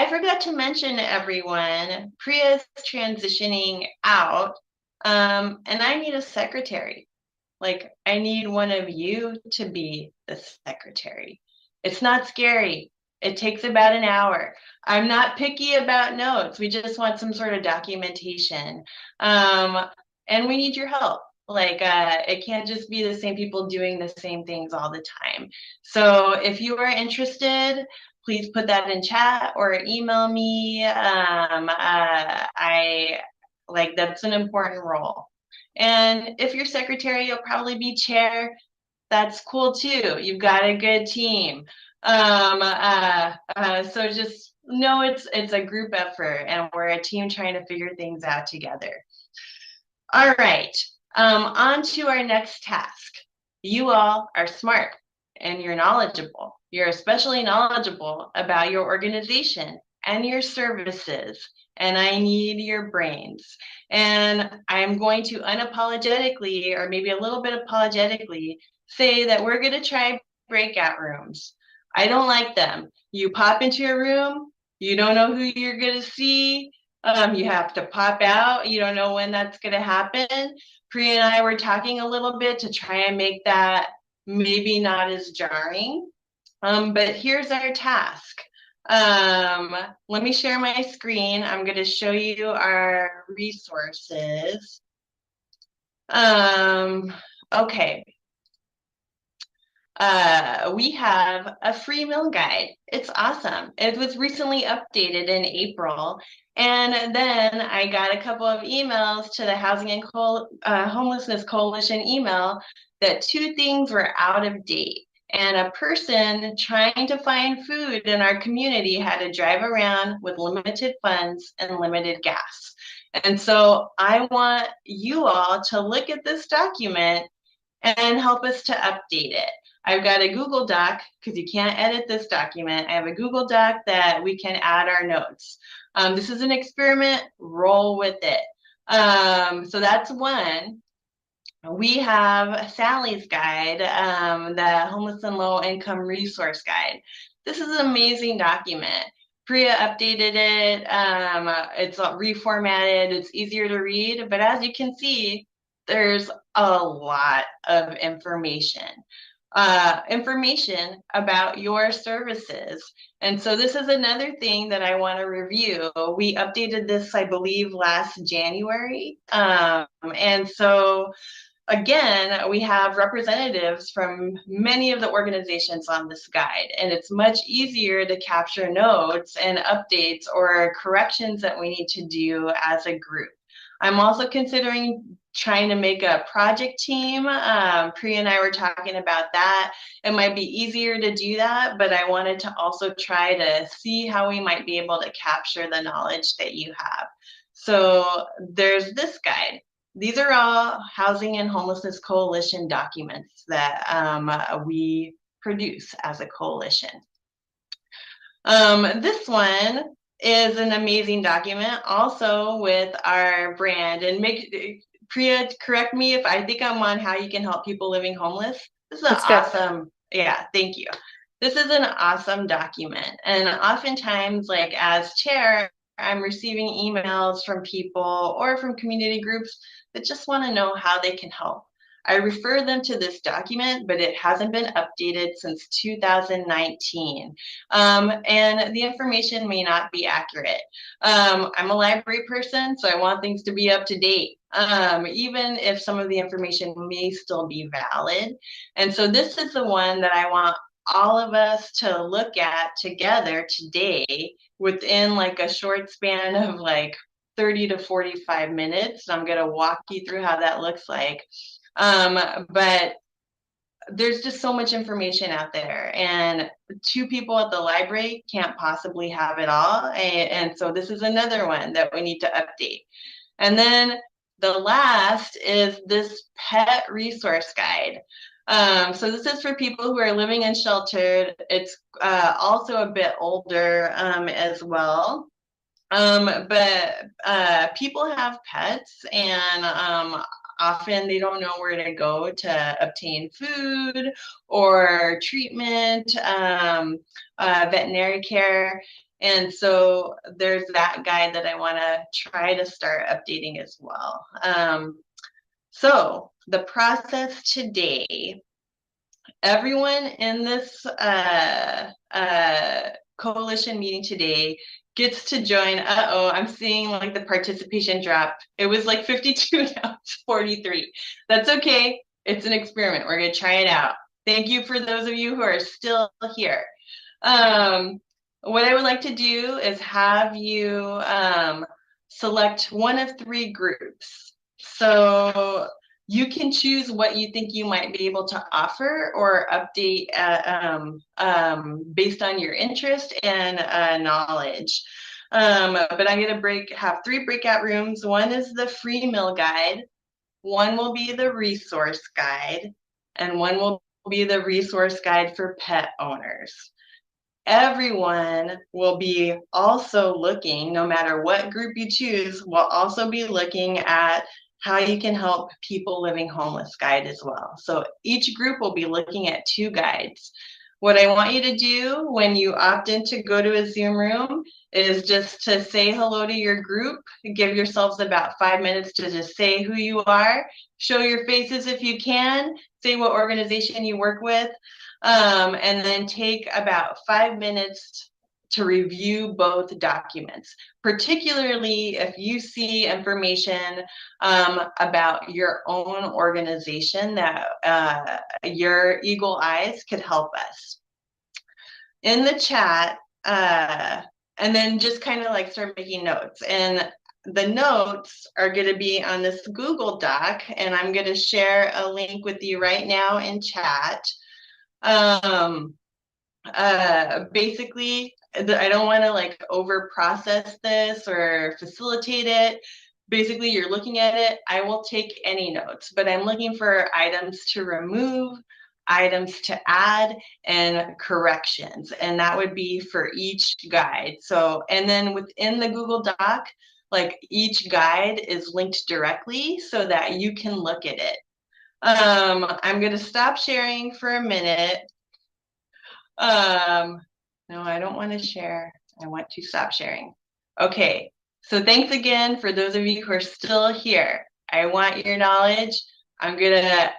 forgot to mention, everyone, Priya's transitioning out, and I need a secretary. Like, I need one of you to be the secretary. It's not scary. It takes about an hour. I'm not picky about notes. We just want some sort of documentation. And we need your help. Like, it can't just be the same people doing the same things all the time. So if you are interested, please put that in chat or email me. That's an important role. And if you're secretary, you'll probably be chair. That's cool too. You've got a good team. So just know it's a group effort and we're a team trying to figure things out together. All right, on to our next task. You all are smart and you're knowledgeable. You're especially knowledgeable about your organization and your services, and I need your brains. And I'm going to unapologetically, or maybe a little bit apologetically, say that we're going to try breakout rooms. I don't like them. You pop into a room, you don't know who you're going to see. You have to pop out. You don't know when that's going to happen. Priya and I were talking a little bit to try and make that maybe not as jarring. But here's our task. Let me share my screen. I'm going to show you our resources. Okay. We have a free meal guide. It's awesome. It was recently updated in April. And then I got a couple of emails to the Housing and Homelessness Coalition email that 2 things were out of date. And a person trying to find food in our community had to drive around with limited funds and limited gas. And so I want you all to look at this document and help us to update it. I've got a Google Doc because you can't edit this document. I have a Google Doc that we can add our notes. This is an experiment, roll with it. So that's one. We have Sally's guide, the Homeless and Low Income Resource Guide. This is an amazing document. Priya updated it. It's reformatted. It's easier to read, but as you can see, there's a lot of information. Information about your services. And so this is another thing that I want to review. We updated this, I believe, last January. And so again, we have representatives from many of the organizations on this guide, and it's much easier to capture notes and updates or corrections that we need to do as a group. I'm also considering trying to make a project team. Priya and I were talking about that. It might be easier to do that, but I wanted to also try to see how we might be able to capture the knowledge that you have. So there's this guide. These are all Housing and Homelessness Coalition documents that we produce as a coalition. This one is an amazing document also with our brand, and Priya, correct me if I think I'm on how you can help people living homeless. This is an awesome, yeah, thank you. This is an awesome document. And oftentimes, like as chair, I'm receiving emails from people or from community groups that just want to know how they can help. I refer them to this document, but it hasn't been updated since 2019. And the information may not be accurate. I'm a library person, so I want things to be up to date, even if some of the information may still be valid. And so this is the one that I want all of us to look at together today within like a short span of like 30 to 45 minutes. I'm going to walk you through how that looks like. But there's just so much information out there, and two people at the library can't possibly have it all. And so this is another one that we need to update. And then the last is this pet resource guide. So this is for people who are living in sheltered. It's also a bit older as well. But people have pets, and often they don't know where to go to obtain food or treatment, veterinary care. And so there's that guide that I want to try to start updating as well. So the process today, everyone in this coalition meeting today gets to join. I'm seeing like the participation drop. It was like 52, now it's 43. That's okay. It's an experiment. We're going to try it out. Thank you for those of you who are still here. What I would like to do is have you select one of three groups. So you can choose what you think you might be able to offer or update based on your interest and knowledge. But I'm going to have three breakout rooms. One is the free meal guide, one will be the resource guide, and one will be the resource guide for pet owners. Everyone will be also looking, no matter what group you choose, will also be looking at how you can help people living homeless guide as well. So each group will be looking at two guides. What I want you to do when you opt in to go to a Zoom room is just to say hello to your group, give yourselves about 5 minutes to just say who you are, show your faces if you can, say what organization you work with, and then take about 5 minutes to review both documents, particularly if you see information about your own organization that your eagle eyes could help us. In the chat, and then just kind of like start making notes. And the notes are going to be on this Google Doc, and I'm going to share a link with you right now in chat. Basically, I don't want to like over process this or facilitate it. Basically, you're looking at it. I will take any notes, but I'm looking for items to remove, items to add, and corrections. And that would be for each guide. So, and then within the Google Doc, like each guide is linked directly so that you can look at it. I'm going to stop sharing for a minute. No, I don't want to share. I want to stop sharing. Okay, so thanks again for those of you who are still here. I want your knowledge. I'm gonna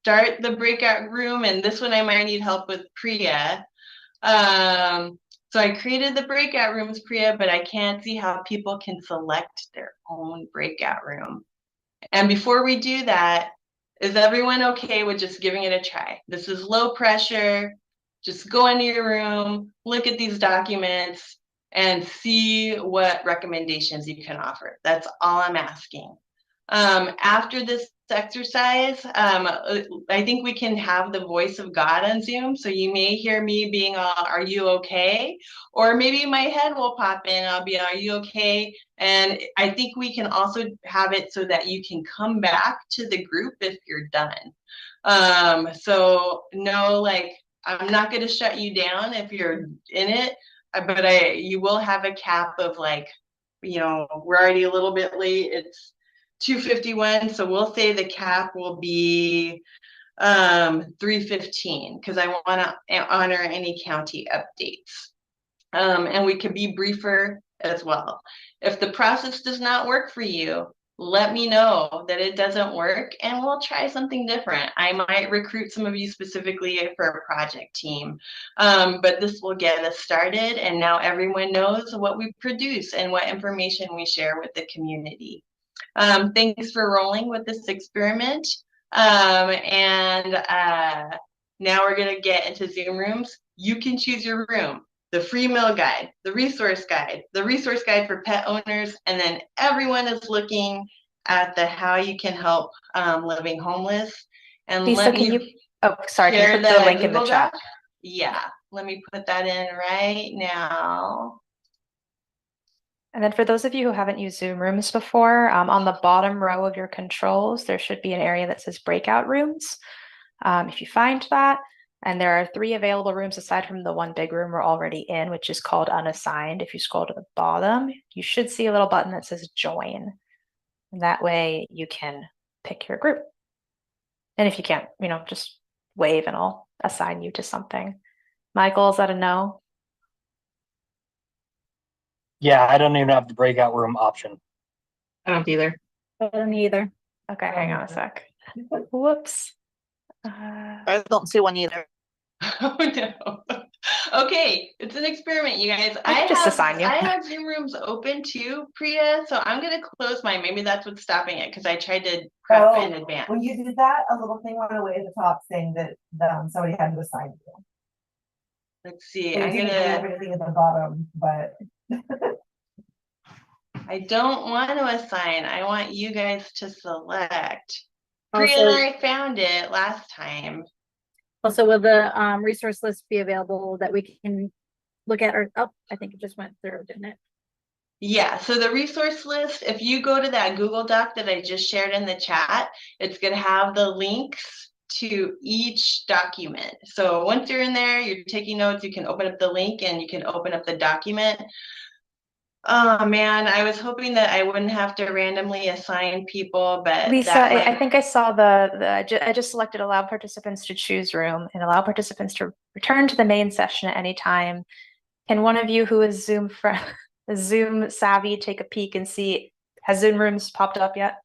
start the breakout room, and this one I might need help with Priya. So I created the breakout rooms, Priya, but I can't see how people can select their own breakout room. And before we do that, is everyone okay with just giving it a try? This is low pressure. Just go into your room, look at these documents, and see what recommendations you can offer. That's all I'm asking. After this exercise, I think we can have the voice of God on Zoom. So you may hear me being, are you okay? Or maybe my head will pop in, I'll be, are you okay? And I think we can also have it so that you can come back to the group if you're done. So no, like, I'm not going to shut you down if you're in it, but you will have a cap of like, you know, we're already a little bit late. It's 2:51, so we'll say the cap will be 3:15 because I want to honor any county updates. And we could be briefer as well. If the process does not work for you, let me know that it doesn't work and we'll try something different. I might recruit some of you specifically for a project team, but this will get us started, and now everyone knows what we produce and what information we share with the community. Thanks for rolling with this experiment. Now we're going to get into Zoom rooms. You can choose your room, the free meal guide, the resource guide for pet owners, and then everyone is looking at the how you can help living homeless. And Lisa, let can me you, oh, sorry, can you share put the the link in the Google chat? Doc. Yeah, let me put that in right now. And then for those of you who haven't used Zoom rooms before, on the bottom row of your controls, there should be an area that says breakout rooms. If you find that, and there are 3 available rooms aside from the one big room we're already in, which is called unassigned. If you scroll to the bottom, you should see a little button that says join. And that way you can pick your group. And if you can't, just wave and I'll assign you to something. Michael, is that a no? Yeah, I don't even have the breakout room option. I don't either. I don't either. Okay, hang on a sec. Whoops. I don't see one either. Oh no. Okay, it's an experiment, you guys. I can just assign you. I have Zoom rooms open too, Priya, so I'm gonna close mine. Maybe that's what's stopping it because I tried to prep in advance. When you did that, a little thing went away at the top saying that somebody had to assign you. Let's see. So I'm you didn't have gonna. anything at the bottom, but I don't want to assign. I want you guys to select. Priya Also- and I found it last time. Also, will the resource list be available that we can look at? Or I think it just went through, didn't it? Yeah, so the resource list, if you go to that Google Doc that I just shared in the chat, it's going to have the links to each document. So once you're in there, you're taking notes, you can open up the link and you can open up the document. Oh man, I was hoping that I wouldn't have to randomly assign people, but Lisa, I think I saw I just selected allow participants to choose room and allow participants to return to the main session at any time. Can one of you who is Zoom savvy take a peek and see, has Zoom rooms popped up yet?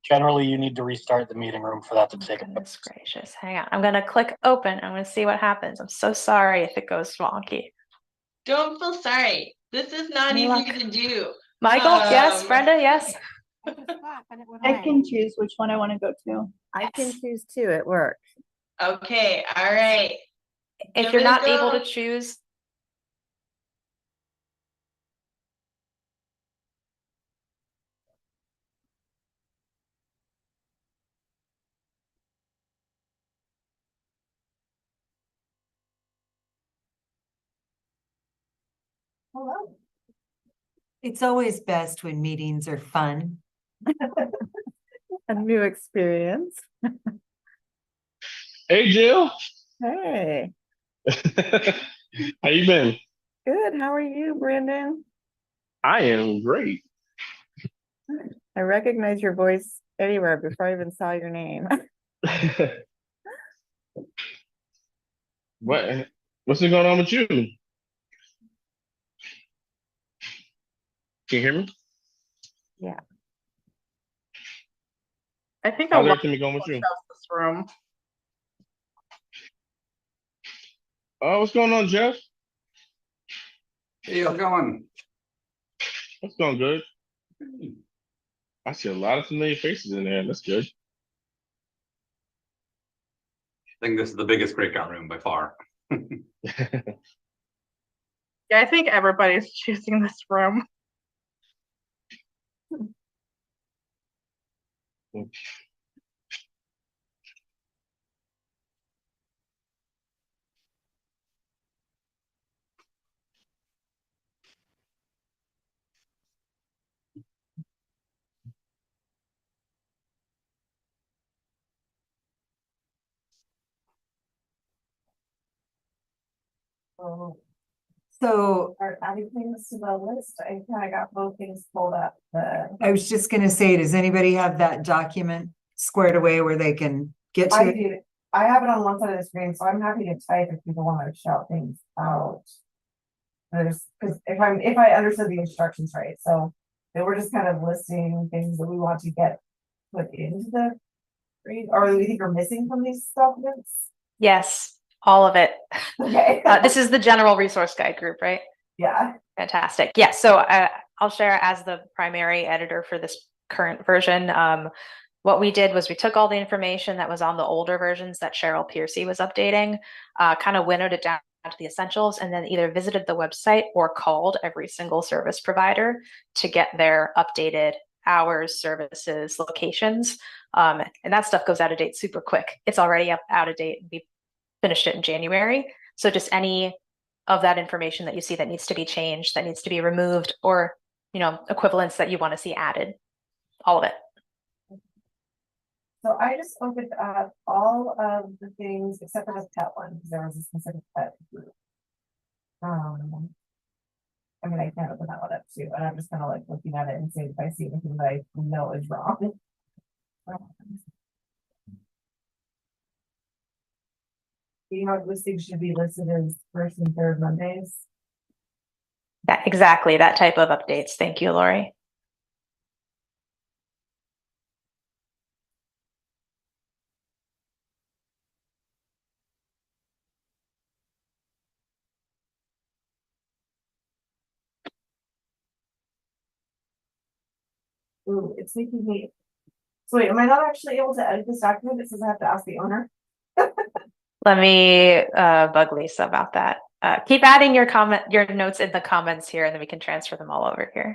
Generally, you need to restart the meeting room for that to Oh, take goodness gracious. Hang on. I'm going to click open. I'm going to see what happens. I'm so sorry if it goes wonky. don't feel sorry. This is not Good easy luck. to do. Michael, yes. Brenda, yes. I can choose which one I want to go to. I can choose too. It works. Okay, all right. If Give you're it a not able go. to choose, hello. It's always best when meetings are fun. A new experience. Hey, Jill. Hey, How you been? good. How are you, Brandon? I am great. I recognize your voice anywhere before I even saw your name. What's going on with you? Can you hear me? Yeah. I think How's I'll everything going with you? this room. What's going on, Jeff? Hey, how's it going? What's going good? I see a lot of familiar faces in there. That's good. I think this is the biggest breakout room by far. Yeah, I think everybody's choosing this room. So Are adding things to the list? I kind of got both things pulled up. I was just gonna say, does anybody have that document squared away where they can get to I it? do. I have it on one side of the screen, so I'm happy to type if people want to shout things out. Because if I understood the instructions right, so And we're just kind of listing things that we want to get put into the read, or we think are missing from these documents. Yes, all of it. Okay. This is the general resource guide group, right? Yeah. Fantastic. Yeah, so I'll share as the primary editor for this current version. What we did was we took all the information that was on the older versions that Cheryl Piercy was updating, kind of winnowed it down to the essentials, and then either visited the website or called every single service provider to get their updated hours, services, locations. And that stuff goes out of date super quick. It's already out of date. We finished it in January. So just any of that information that you see that needs to be changed, that needs to be removed, or equivalents that you want to see added, all of it. So I just opened up all of the things except for the pet one, because there was a specific pet group. I mean, I can't open that one up too, and I'm just kind of like looking at it and saying if I see anything that I know is wrong. You know, listings should be listed as first and third Mondays. Exactly that type of updates. Thank you, Lori. Ooh, it's making me. So wait, am I not actually able to edit this document? It says I have to ask the owner. Let me bug Lisa about that. Keep adding your notes in the comments here, and then we can transfer them all over here.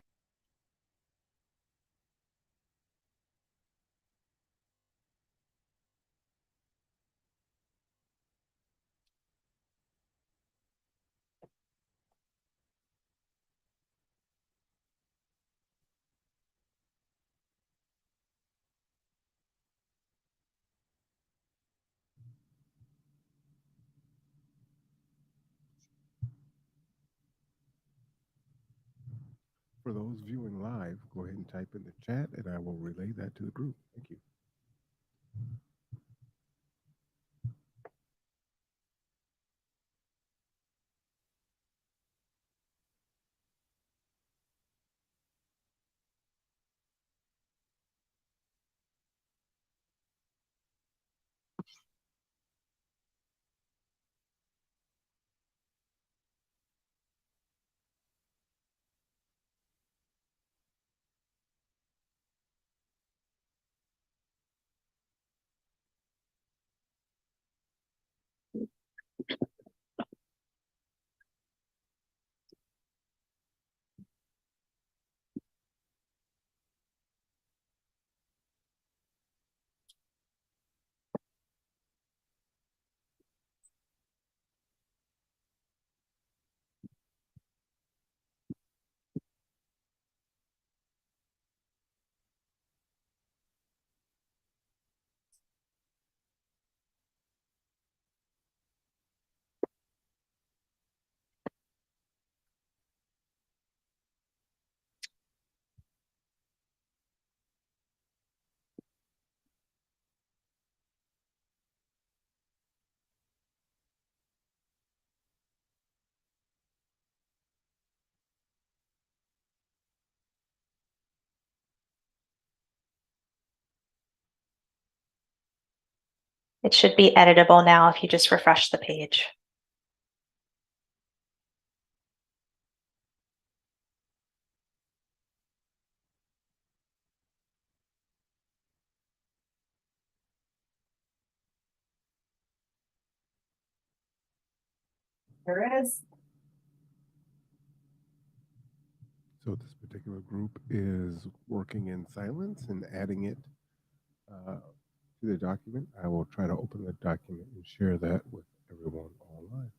For those viewing live, go ahead and type in the chat and I will relay that to the group. Thank you. It should be editable now if you just refresh the page. There is. So this particular group is working in silence and adding it to the document. I will try to open the document and share that with everyone online.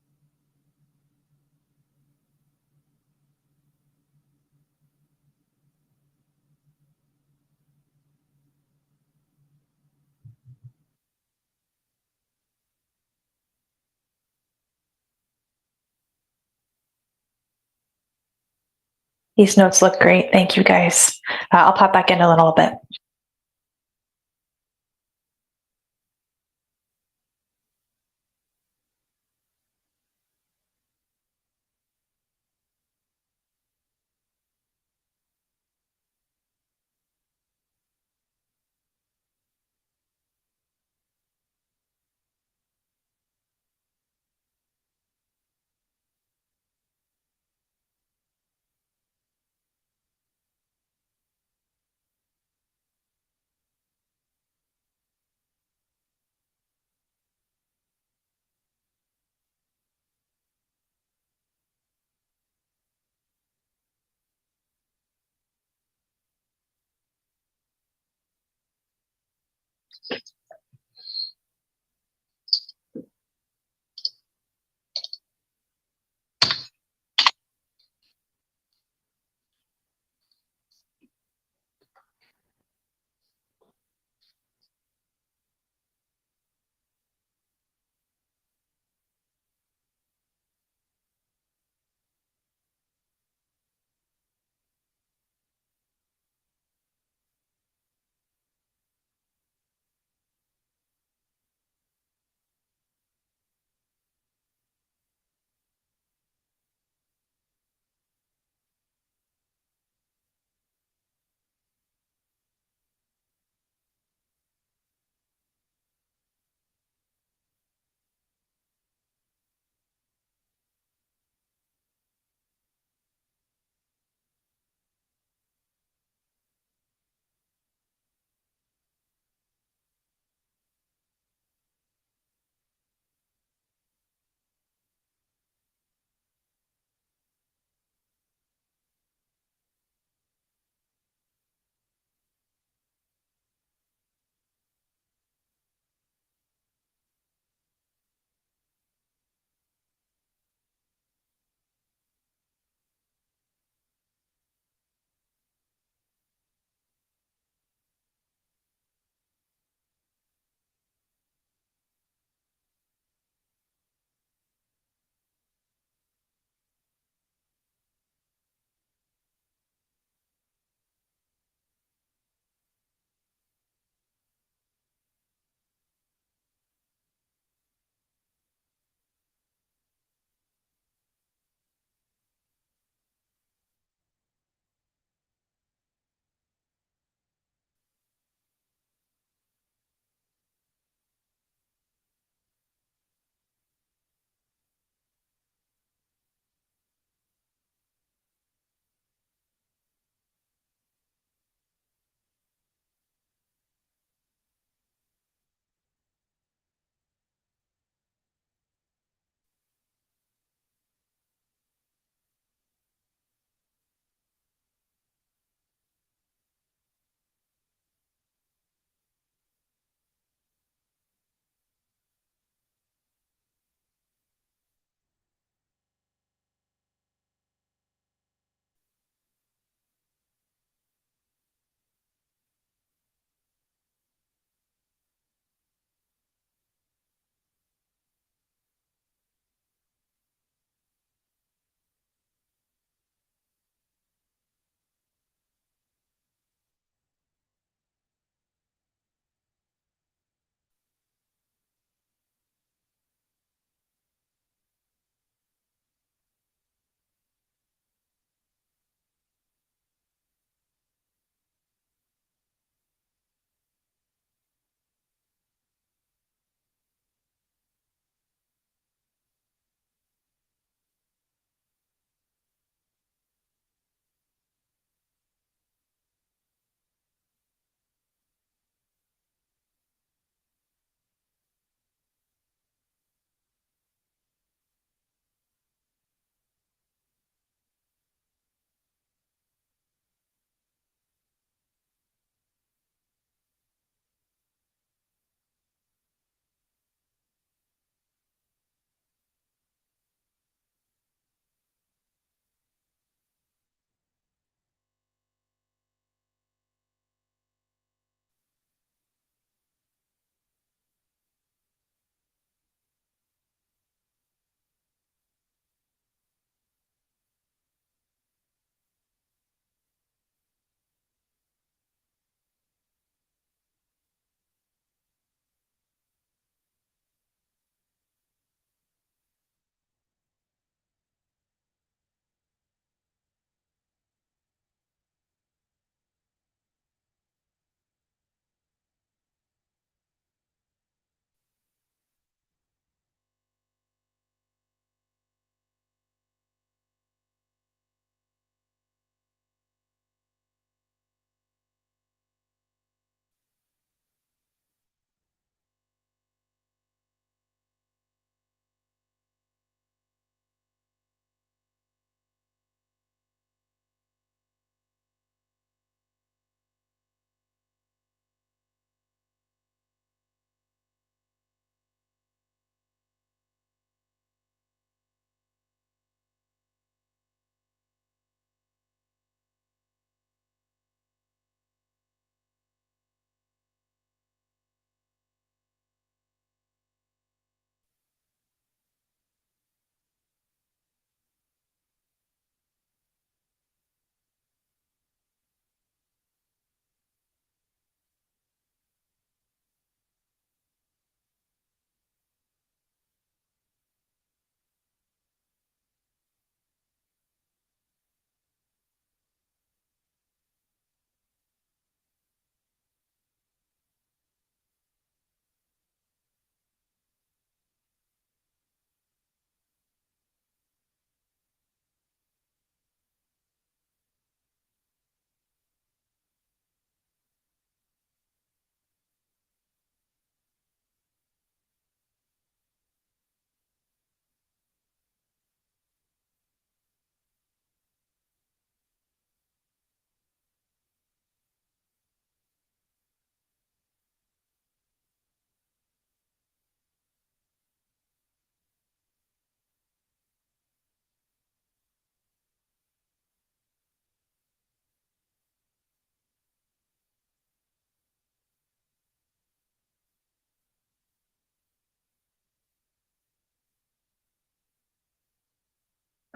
These notes look great. Thank you, guys. I'll pop back in a little bit.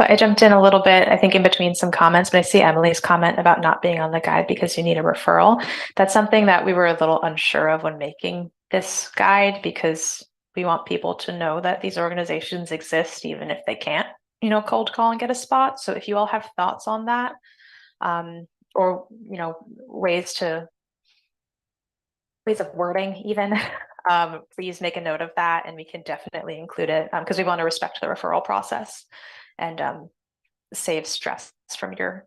But I jumped in a little bit, I think in between some comments, but I see Emily's comment about not being on the guide because you need a referral. That's something that we were a little unsure of when making this guide because we want people to know that these organizations exist even if they can't, cold call and get a spot. So if you all have thoughts on that, or ways of wording even, please make a note of that and we can definitely include it because we want to respect the referral process and save stress from your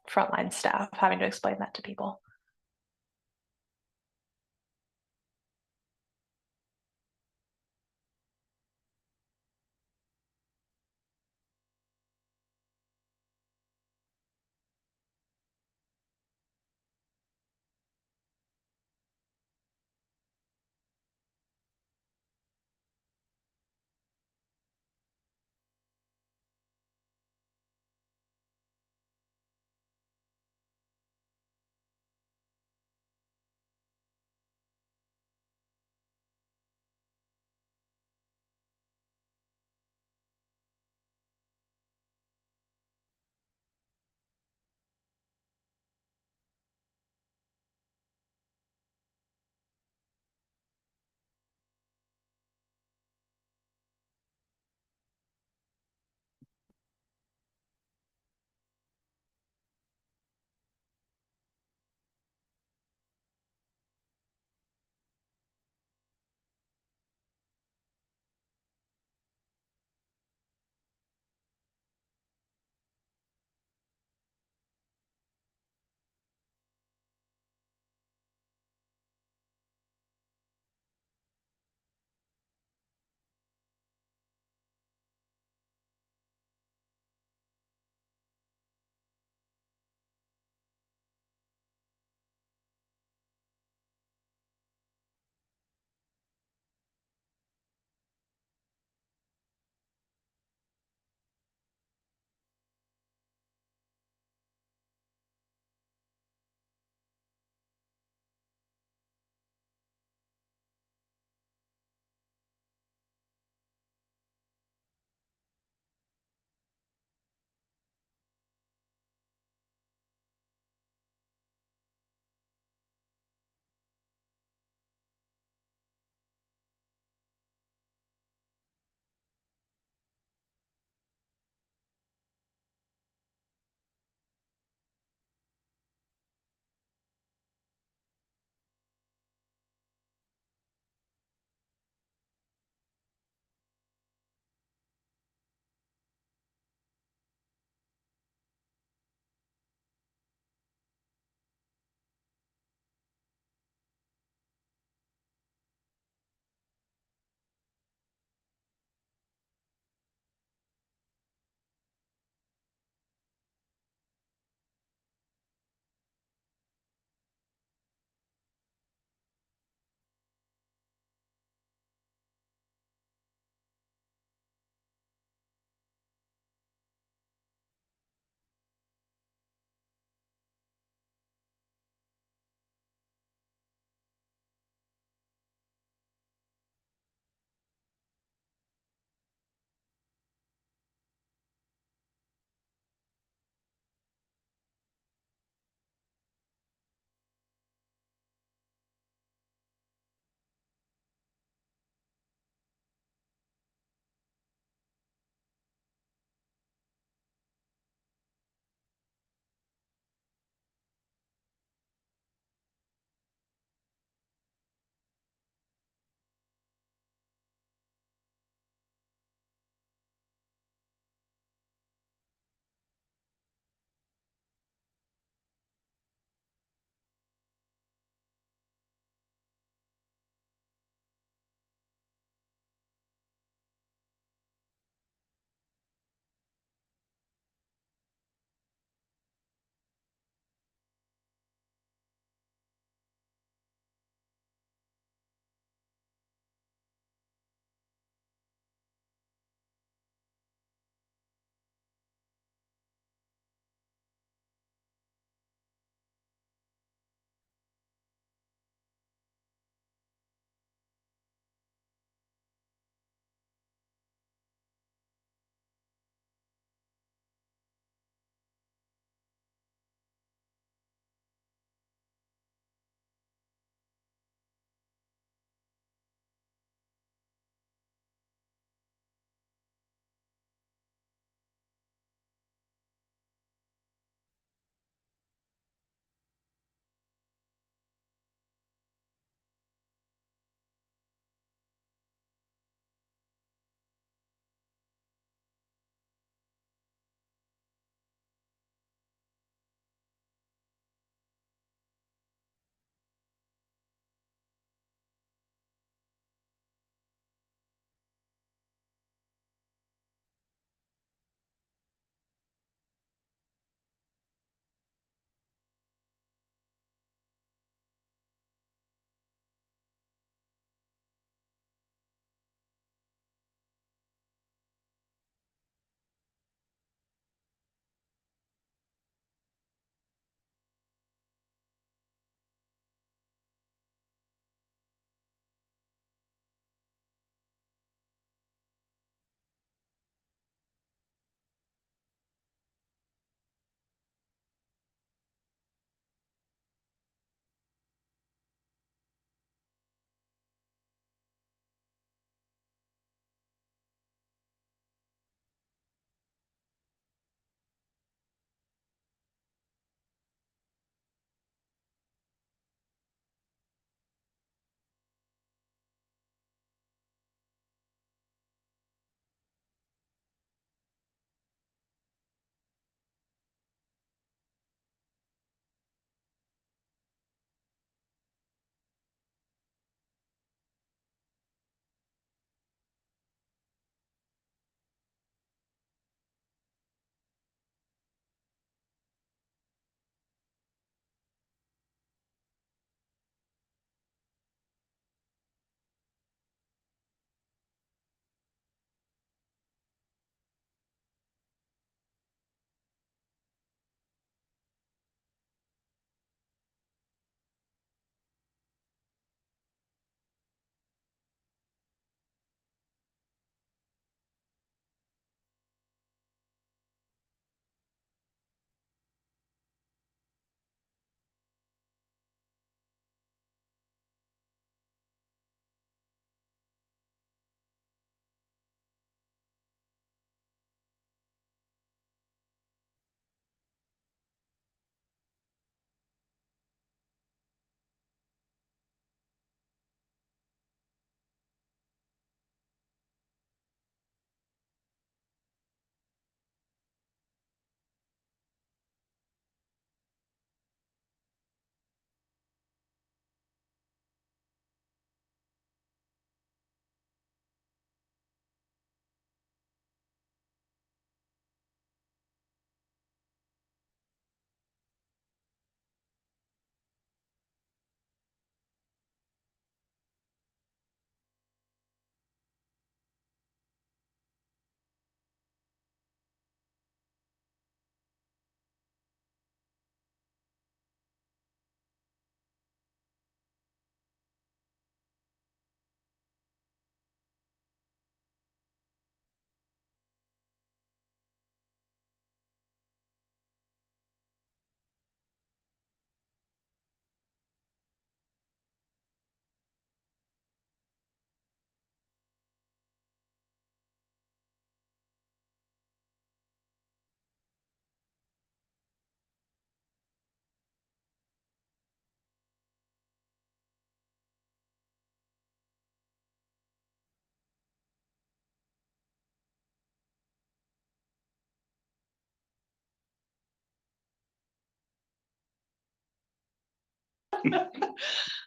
frontline staff having to explain that to people.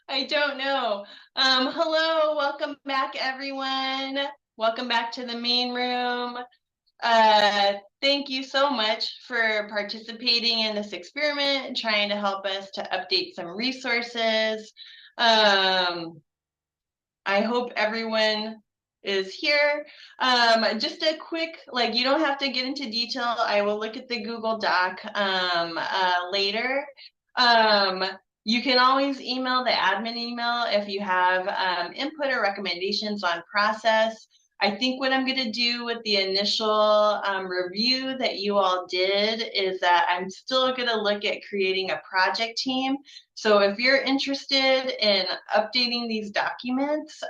I don't know. Hello, welcome back, everyone. Welcome back to the main room. Thank you so much for participating in this experiment and trying to help us to update some resources. I hope everyone is here. Just a quick, like, you don't have to get into detail. I will look at the Google Doc later. You can always email the admin email if you have input or recommendations on process. I think what I'm going to do with the initial review that you all did is that I'm still going to look at creating a project team. So if you're interested in updating these documents,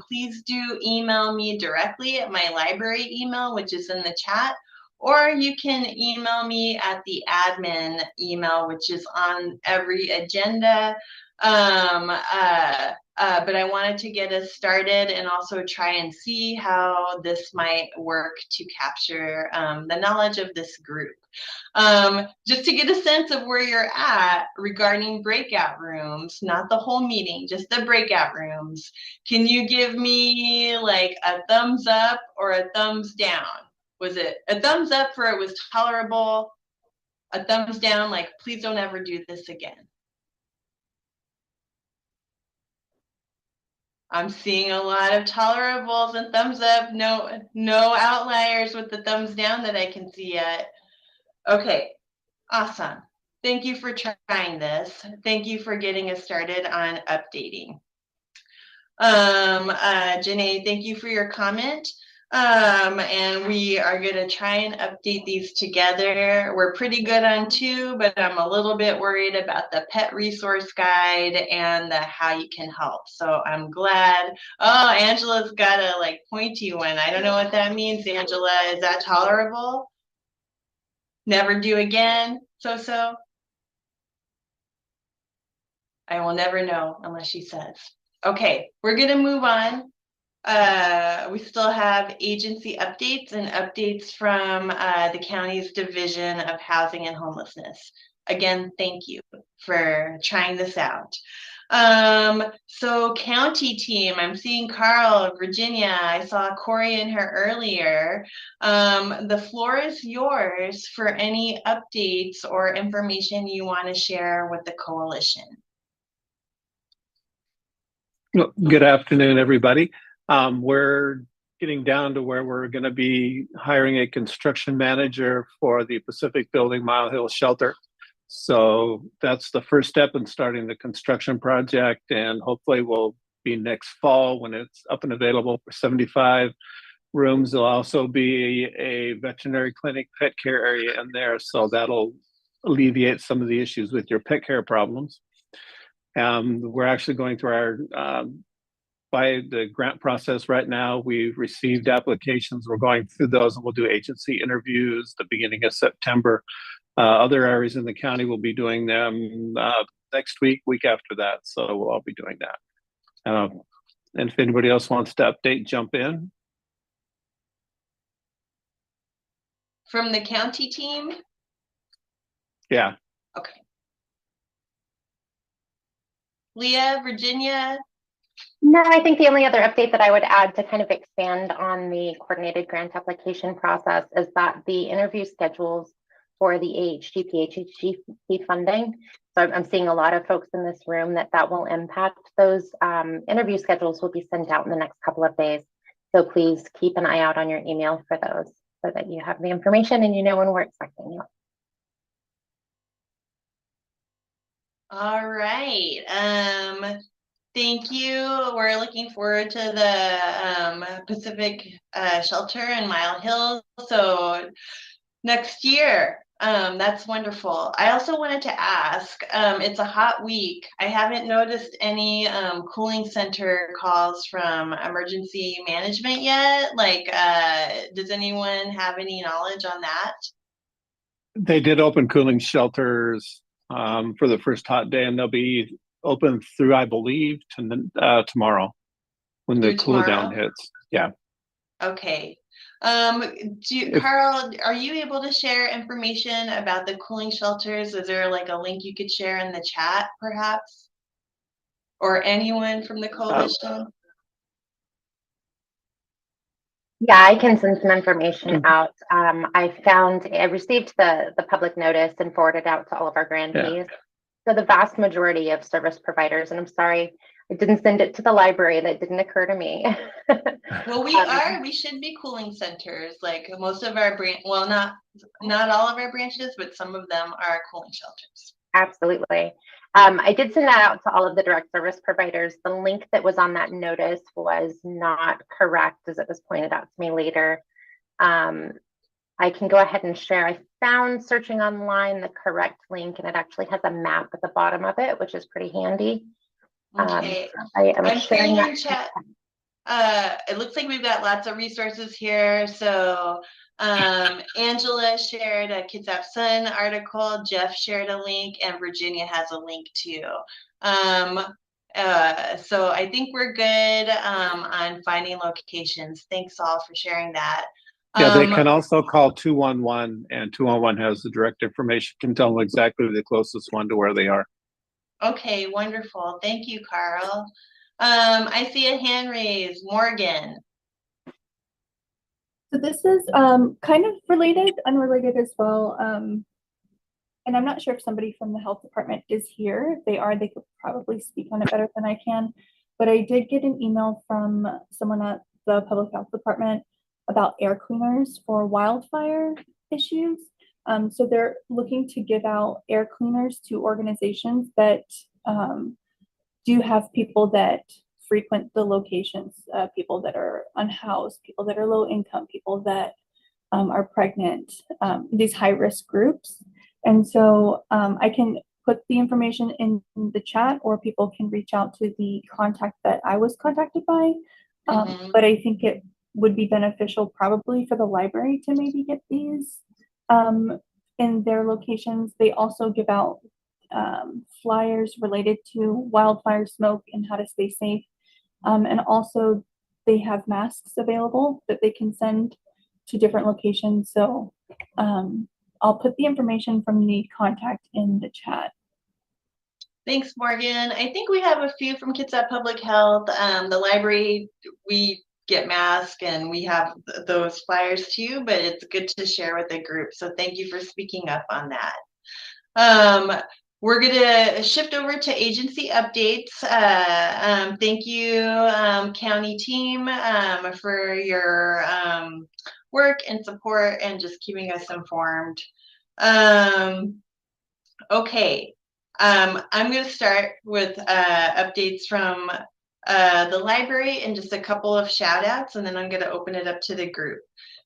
please do email me directly at my library email, which is in the chat, or you can email me at the admin email, which is on every agenda. But I wanted to get us started and also try and see how this might work to capture the knowledge of this group. Just to get a sense of where you're at regarding breakout rooms, not the whole meeting, just the breakout rooms. Can you give me like a thumbs up or a thumbs down? Was it a thumbs up for it was tolerable? A thumbs down, like, please don't ever do this again? I'm seeing a lot of tolerables and thumbs up. No outliers with the thumbs down that I can see yet. Okay, awesome. Thank you for trying this. Thank you for getting us started on updating. Janae, thank you for your comment. And we are going to try and update these together. We're pretty good on 2, but I'm a little bit worried about the pet resource guide and the how you can help. So I'm glad. Oh, Angela's got a like pointy one. I don't know what that means, Angela. Is that tolerable? Never do again? So? I will never know unless she says. Okay, we're going to move on. We still have agency updates and updates from the county's Division of Housing and Homelessness. Again, thank you for trying this out. So county team, I'm seeing Carl, Virginia. I saw Corey in her earlier. The floor is yours for any updates or information you want to share with the coalition. Well, good afternoon, everybody. We're getting down to where we're going to be hiring a construction manager for the Pacific Building Mile Hill Shelter. So that's the first step in starting the construction project, and hopefully will be next fall when it's up and available for 75 rooms. There'll also be a veterinary clinic pet care area in there, so that'll alleviate some of the issues with your pet care problems. We're actually going through our by the grant process right now. We've received applications. We're going through those, and we'll do agency interviews the beginning of September. Other areas in the county will be doing them next week after that. So we'll all be doing that. And if anybody else wants to update, jump in. From the county team? Yeah. Okay. Leah, Virginia? No, I think the only other update that I would add to kind of expand on the coordinated grant application process is that the interview schedules for the AHG, PHHG funding. So I'm seeing a lot of folks in this room that will impact those. Interview schedules will be sent out in the next couple of days. So please keep an eye out on your email for those so that you have the information and you know when we're expecting you. All right. Thank you. We're looking forward to the Pacific Shelter in Mile Hill. So next year, that's wonderful. I also wanted to ask, it's a hot week. I haven't noticed any cooling center calls from emergency management yet. Like, does anyone have any knowledge on that? They did open cooling shelters for the first hot day, and they'll be open through, I believe, tomorrow when the cool down hits. Yeah. Okay. Carl, are you able to share information about the cooling shelters? Is there like a link you could share in the chat, perhaps? or anyone from the coalition? Yeah, I can send some information out. I received the public notice and forwarded out to all of our grantees. So the vast majority of service providers, and I'm sorry, I didn't send it to the library. That didn't occur to me. Well, we should be cooling centers. Like most of our well, not all of our branches, but some of them are cooling shelters. Absolutely. I did send that out to all of the direct service providers. The link that was on that notice was not correct, as it was pointed out to me later. I can go ahead and share. I found searching online the correct link, and it actually has a map at the bottom of it, which is pretty handy. Okay. I'm sharing putting in that. chat. It looks like we've got lots of resources here. So Angela shared a Kitsap Sun article, Jeff shared a link, and Virginia has a link too. So I think we're good on finding locations. Thanks all for sharing that. Yeah, they can also call 211, and 211 has the direct information, can tell them exactly the closest one to where they are. Okay, wonderful. Thank you, Carl. I see a hand raised. Morgan. So this is kind of related, unrelated as well. And I'm not sure if somebody from the health department is here. If they are, they could probably speak on it better than I can. But I did get an email from someone at the public health department about air cleaners for wildfire issues. So they're looking to give out air cleaners to organizations that do have people that frequent the locations, people that are unhoused, people that are low income, people that are pregnant, these high risk groups. And so I can put the information in the chat, or people can reach out to the contact that I was contacted by. But I think it would be beneficial probably for the library to maybe get these in their locations. They also give out flyers related to wildfire smoke and how to stay safe. And also they have masks available that they can send to different locations. So I'll put the information from the contact in the chat. Thanks, Morgan. I think we have a few from Kitsap Public Health. The library, we get masks and we have those flyers too, but it's good to share with the group. So thank you for speaking up on that. We're going to shift over to agency updates. Thank you, county team, for your work and support and just keeping us informed. Okay, I'm going to start with updates from the library and just a couple of shout outs, and then I'm going to open it up to the group.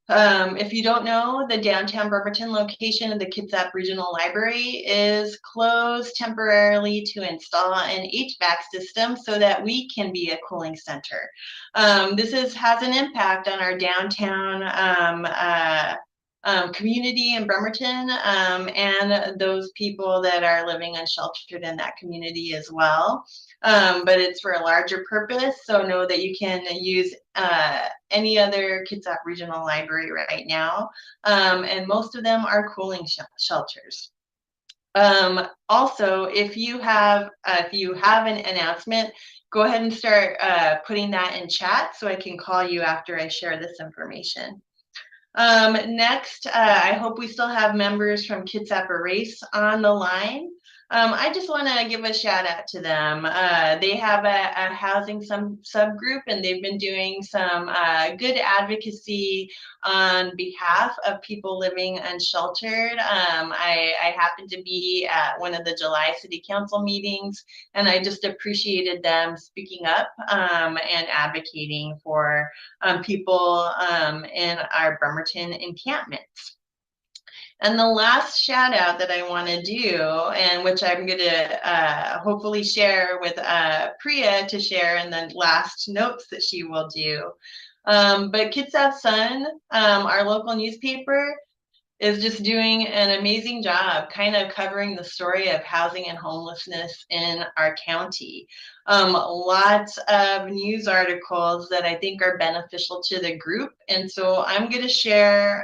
If you don't know, the downtown Bremerton location of the Kitsap Regional Library is closed temporarily to install an HVAC system so that we can be a cooling center. This has an impact on our downtown community in Bremerton and those people that are living unsheltered in that community as well. But it's for a larger purpose, so know that you can use any other Kitsap Regional Library right now, and most of them are cooling shelters. Also, if you have an announcement, go ahead and start putting that in chat so I can call you after I share this information. Next, I hope we still have members from Kitsap Erase on the line. I just want to give a shout out to them. They have a housing subgroup, and they've been doing some good advocacy on behalf of people living unsheltered. I happened to be at one of the July City Council meetings, and I just appreciated them speaking up and advocating for people in our Bremerton encampments. And the last shout out that I want to do, and which I'm going to hopefully share with Priya to share in the last notes that she will do. But Kitsap Sun, our local newspaper, is just doing an amazing job kind of covering the story of housing and homelessness in our county. Lots of news articles that I think are beneficial to the group. And so I'm going to share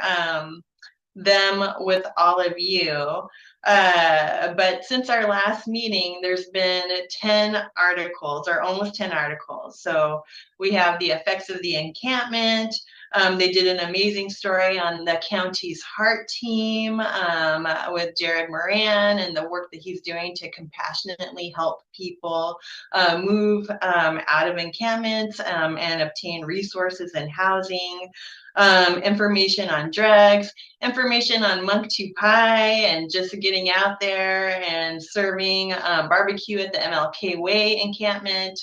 them with all of you. But since our last meeting, there's been 10 articles, or almost 10 articles. So we have the effects of the encampment. They did an amazing story on the county's heart team with Jared Moran and the work that he's doing to compassionately help people move out of encampments and obtain resources and housing. Information on drugs, information on Monk 2 Pie and just getting out there and serving barbecue at the MLK Way encampment.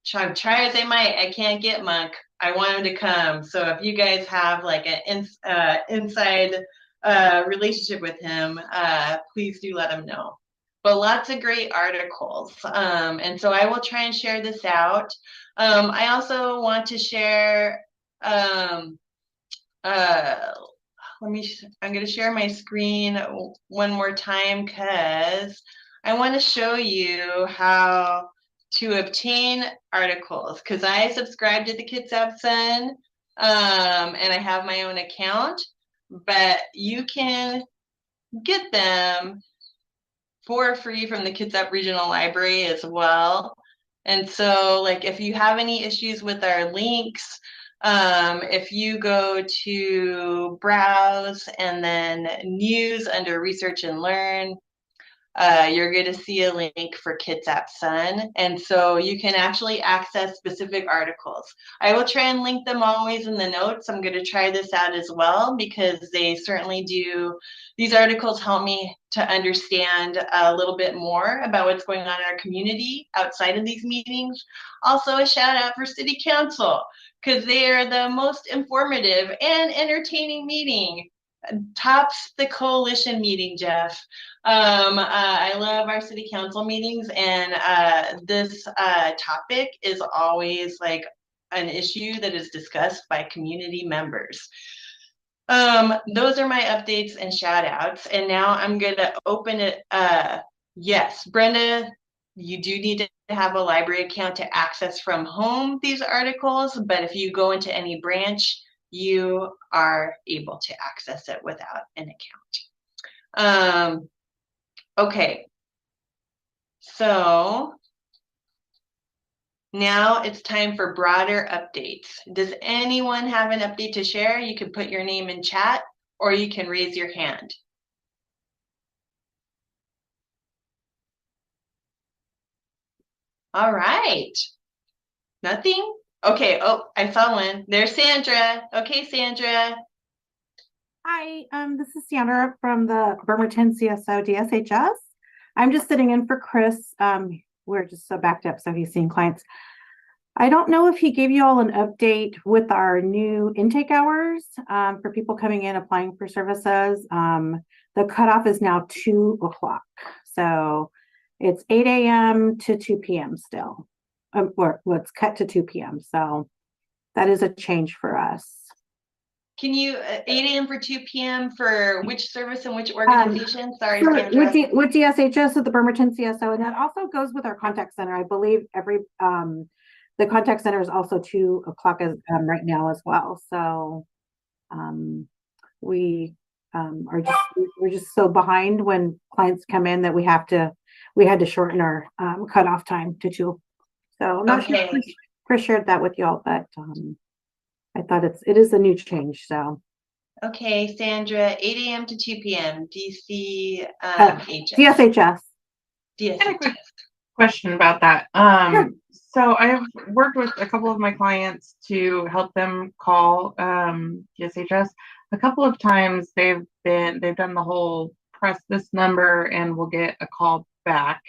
Try as they might, I can't get Monk. I want him to come. So if you guys have like an inside relationship with him, please do let him know. But lots of great articles. And so I will try and share this out. I also want to share I'm going to share my screen one more time because I want to show you how to obtain articles, because I subscribe to the Kitsap Sun and I have my own account, but you can get them for free from the Kitsap Regional Library as well. And so like if you have any issues with our links, if you go to browse and then news under research and learn, you're going to see a link for Kitsap Sun. And so you can actually access specific articles. I will try and link them always in the notes. I'm going to try this out as well because they certainly do. These articles help me to understand a little bit more about what's going on in our community outside of these meetings. Also a shout out for City Council because they are the most informative and entertaining meeting. Tops the coalition meeting, Jeff. I love our city council meetings, and this topic is always like an issue that is discussed by community members. Those are my updates and shout outs. And now I'm going to open it. Yes, Brenda, you do need to have a library account to access from home these articles, but if you go into any branch, you are able to access it without an account. Okay, so now it's time for broader updates. Does anyone have an update to share? You can put your name in chat or you can raise your hand. All right, nothing? Okay, oh, I saw one. There's Sandra. Okay, Sandra. Hi, this is Sandra from the Bremerton CSO DSHS. I'm just sitting in for Chris. We're just so backed up, so he's seeing clients. I don't know if he gave you all an update with our new intake hours for people coming in applying for services. The cutoff is now 2 o'clock. So it's 8 a.m. to 2 p.m. still. Or it's cut to 2 p.m. So that is a change for us. Can you 8 a.m. for 2 p.m. for which service and which organization? Sorry, sure. Sandra. With DSHS at the Bremerton CSO, and that also goes with our contact center. I believe the contact center is also 2 o'clock as right now as well. So we're just so behind when clients come in that we had to shorten our cutoff time to 2. So I'm not sure if Chris shared that with y'all, but I thought it is a new change. So okay, Sandra, 8 a.m. to 2 p.m. DC DSHS. DSHS. Question about that. Sure. So I have worked with a couple of my clients to help them call DSHS. A couple of times they've done the whole press this number and we'll get a call back.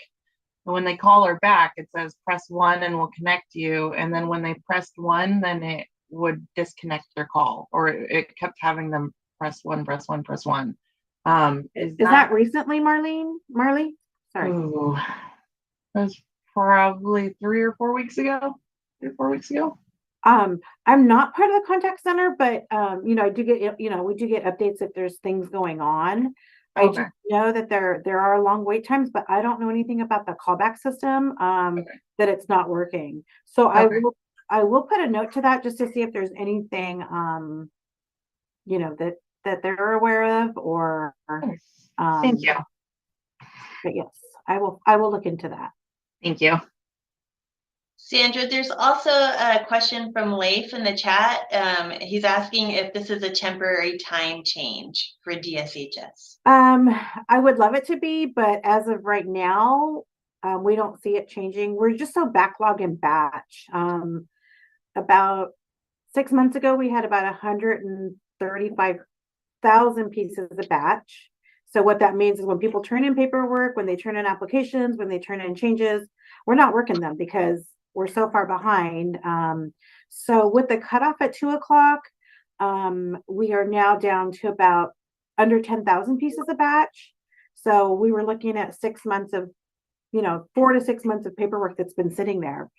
And when they call her back, it says press 1 and we'll connect you. And then when they pressed 1, then it would disconnect their call, or it kept having them press 1, press 1, press 1. Is that recently, Marley? Sorry. Ooh, it was probably 3 or 4 weeks ago. 3 or 4 weeks ago. I'm not part of the contact center, but I do get, we do get updates if there's things going on. I just know that there are long wait times, but I don't know anything about the callback system, that it's not working. So I will put a note to that just to see if there's anything, that that they're aware of or, Thank you. but yes, I will look into that. Thank you. Sandra, there's also a question from Leif in the chat. He's asking if this is a temporary time change for DSHS. I would love it to be, but as of right now, we don't see it changing. We're just so backlogged in batch. About 6 months ago, we had about 135,000 pieces of batch. So what that means is when people turn in paperwork, when they turn in applications, when they turn in changes, we're not working them because we're so far behind. So with the cutoff at 2 o'clock, we are now down to about under 10,000 pieces of batch. So we were looking at 6 months of, 4 to 6 months of paperwork that's been sitting there.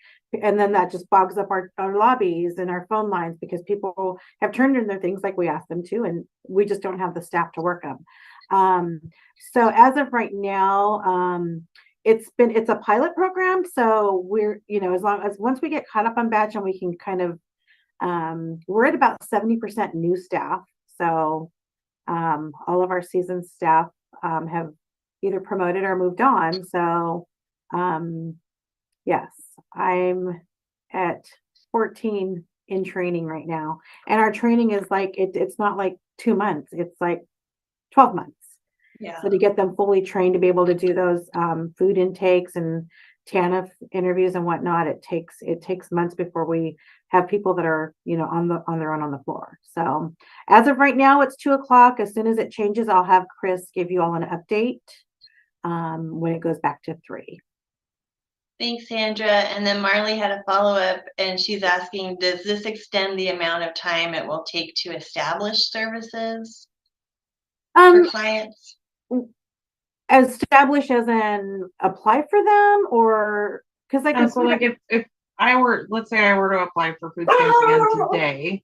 And then that just bogs up our lobbies and our phone lines because people have turned in their things like we asked them to, and we just don't have the staff to work them. So as of right now, it's a pilot program. So we're, as long as once we get caught up on batch and we can kind of, we're at about 70% new staff. So all of our seasoned staff have either promoted or moved on. So yes, I'm at 14 in training right now. And our training is like, it's not like 2 months, it's like 12 months. Yeah. So to get them fully trained to be able to do those food intakes and TANF interviews and whatnot, it takes months before we have people that are, on their own on the floor. So as of right now, it's 2 o'clock. As soon as it changes, I'll have Chris give you all an update when it goes back to 3. Thanks, Sandra. And then Marley had a follow-up and she's asking, does this extend the amount of time it will take to establish services for clients? Establish as in apply for them, or because So like if I were, let's say I were to apply for food stamps again today,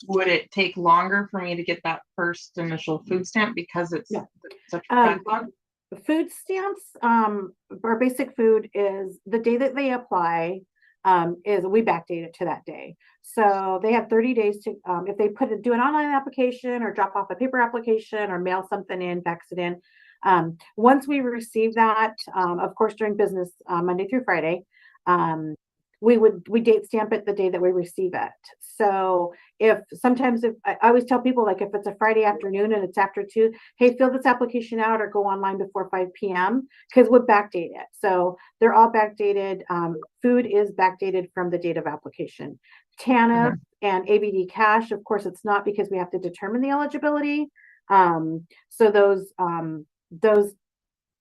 would it take longer for me to get that first initial food stamp because it's such a backlog? Food stamps, our basic food is the day that they apply, is we backdate it to that day. So they have 30 days to, if they do an online application or drop off a paper application or mail something in, fax it in. Once we receive that, of course, during business, Monday through Friday, we date stamp it the day that we receive it. So if I always tell people, like, if it's a Friday afternoon and it's after 2, hey, fill this application out or go online before 5 p.m. because we'll backdate it. So they're all backdated. Food is backdated from the date of application. TANF and ABD cash, of course, it's not because we have to determine the eligibility. So the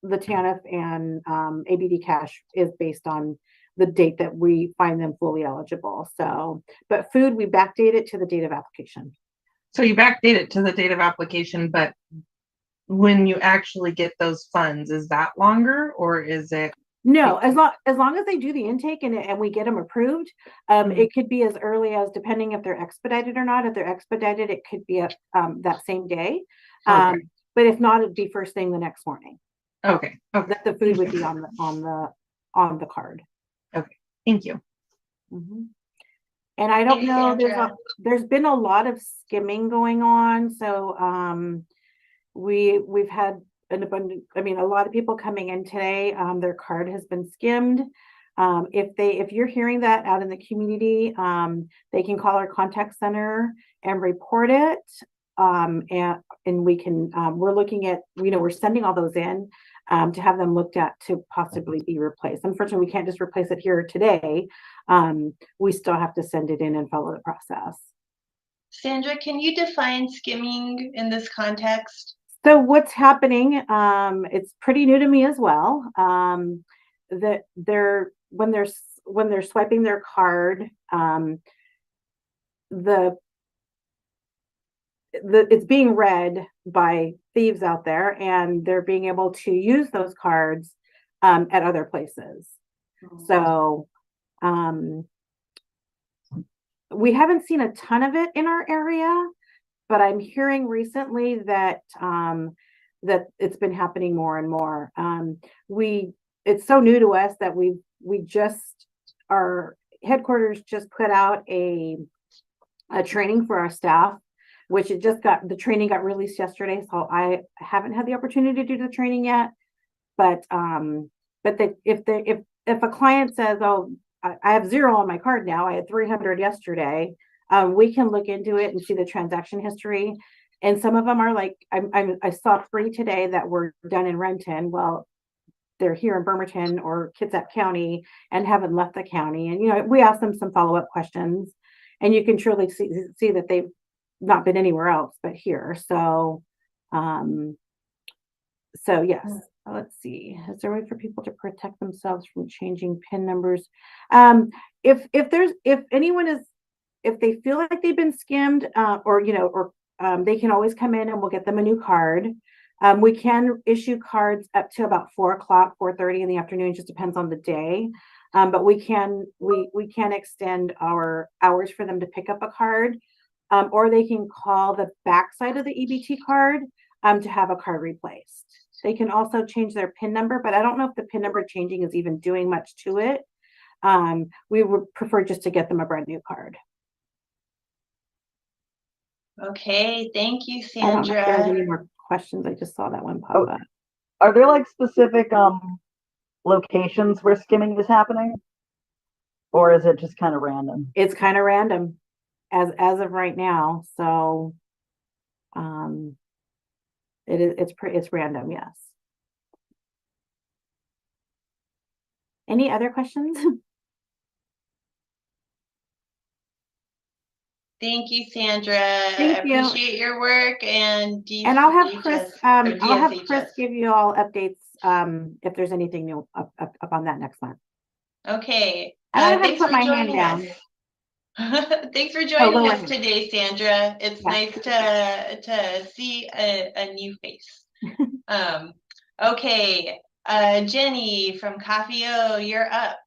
TANF and ABD cash is based on the date that we find them fully eligible. So, but food, we backdate it to the date of application. So you backdate it to the date of application, but when you actually get those funds, is that longer or is it? No, as long as they do the intake and we get them approved, it could be as early as, depending if they're expedited or not. If they're expedited, it could be that same day. But if not, it'd be first thing the next morning. Okay. That the food would be on the card. Okay. Thank you. Mm-hmm. And I don't know, there's been a lot of skimming going on. So we've had an abundant, a lot of people coming in today, their card has been skimmed. If you're hearing that out in the community, they can call our contact center and report it. And we can, we're looking at, we're sending all those in to have them looked at to possibly be replaced. Unfortunately, we can't just replace it here today. We still have to send it in and follow the process. Sandra, can you define skimming in this context? So what's happening, it's pretty new to me as well, that when they're swiping their card, it's being read by thieves out there, and they're being able to use those cards at other places. So we haven't seen a ton of it in our area, but I'm hearing recently that that it's been happening more and more. It's so new to us that our headquarters just put out a training for our staff which the training got released yesterday, so I haven't had the opportunity to do the training yet. But if a client says, oh, I have 0 on my card now, I had 300 yesterday, we can look into it and see the transaction history. And some of them are like, I saw 3 today that were done in Renton. Well, they're here in Bremerton or Kitsap County and haven't left the county. And, we ask them some follow-up questions, and you can truly see that they've not been anywhere else but here. So yes, let's see. Is there a way for people to protect themselves from changing PIN numbers? If they feel like they've been skimmed, they can always come in and we'll get them a new card. We can issue cards up to about 4 o'clock, 4:30 in the afternoon, just depends on the day. But we can extend our hours for them to pick up a card, or they can call the backside of the EBT card to have a card replaced. They can also change their PIN number, but I don't know if the PIN number changing is even doing much to it. We would prefer just to get them a brand new card. Okay, thank you, I don't know if there's Sandra. any more questions. I just saw that one pop up. Are there like specific locations where skimming is happening? Or is it just kind of random? It's kind of random as of right now. So it's random, yes. Any other questions? Thank you, Sandra. Thank I you. appreciate your work, and And I'll have Chris DSHS. give you all updates if there's anything new up on that next month. Okay. I don't know how to Thanks put for my hand joining down. us. Thanks for joining lower us hand. today, Sandra. It's Yeah. nice to see a new face. Okay. Jenny from Coffee O, you're up.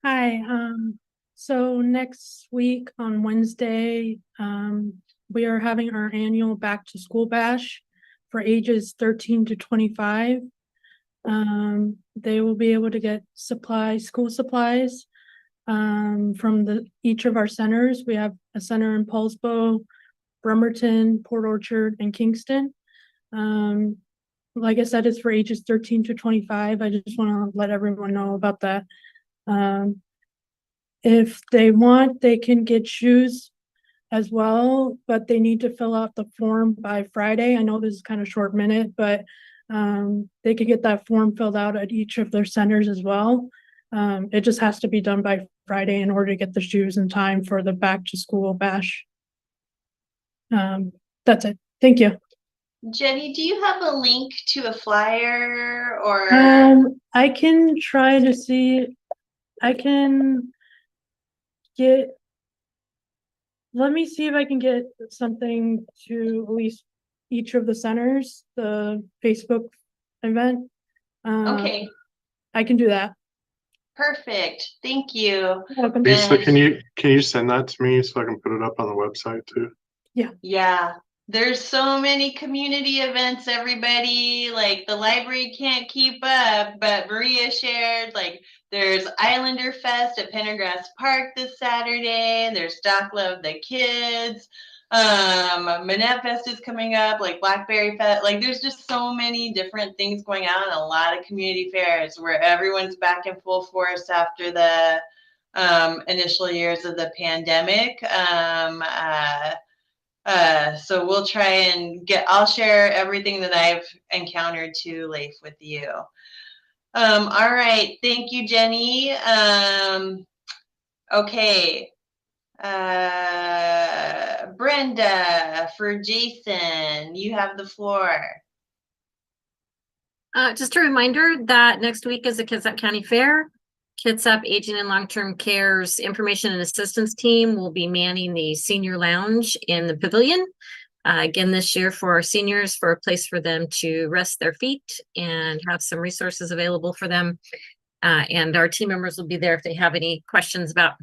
Hi, so next week on Wednesday, we are having our annual back to school bash for ages 13 to 25. They will be able to get school supplies, from each of our centers. We have a center in Paulsbo, Bremerton, Port Orchard, and Kingston. Like I said, it's for ages 13 to 25. I just want to let everyone know about that. If they want, they can get shoes as well, but they need to fill out the form by Friday. I know this is kind of short minute, but they could get that form filled out at each of their centers as well. It just has to be done by Friday in order to get the shoes in time for the back to school bash. That's it. Thank you. Jenny, do you have a link to a flyer or? I can try to see. I can let me see if I can get something to at least each of the centers, the Facebook event. Okay. I can do that. Perfect. Thank you. Lisa, can you send that to me so I can put it up on the website too? Yeah. There's so many community events, everybody. Like the library can't keep up, but Maria shared, like, there's Islander Fest at Pendergrass Park this Saturday. There's Doc Love the Kids. Manette Fest is coming up, like Blackberry Fest. Like, there's just so many different things going on, a lot of community fairs where everyone's back in full force after the initial years of the pandemic. So we'll try and I'll share everything that I've encountered too, Leif, with you. All right. Thank you, Jenny. Okay. Brenda for Jason, you have the floor. Just a reminder that next week is the Kitsap County Fair. Kitsap Aging and Long-Term Care's Information and Assistance Team will be manning the senior lounge in the pavilion. Again, this year for our seniors, for a place for them to rest their feet and have some resources available for them. And our team members will be there if they have any questions about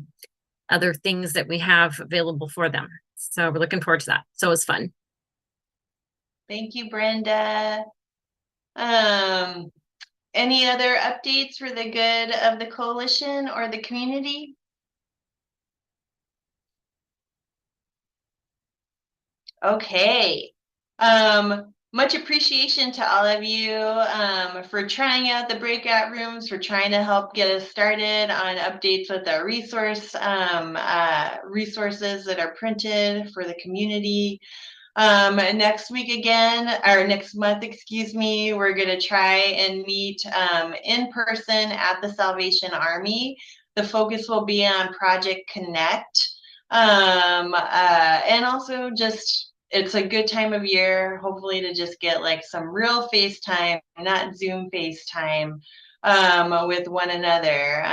other things that we have available for them. So we're looking forward to that. So it's fun. Thank you, Brenda. Any other updates for the good of the coalition or the community? Okay. Much appreciation to all of you for trying out the breakout rooms, for trying to help get us started on updates with our resources that are printed for the community. Next week again, or next month, excuse me, we're going to try and meet in person at the Salvation Army. The focus will be on Project Connect. And also just, it's a good time of year, hopefully, to just get like some real FaceTime, not Zoom FaceTime, with one another,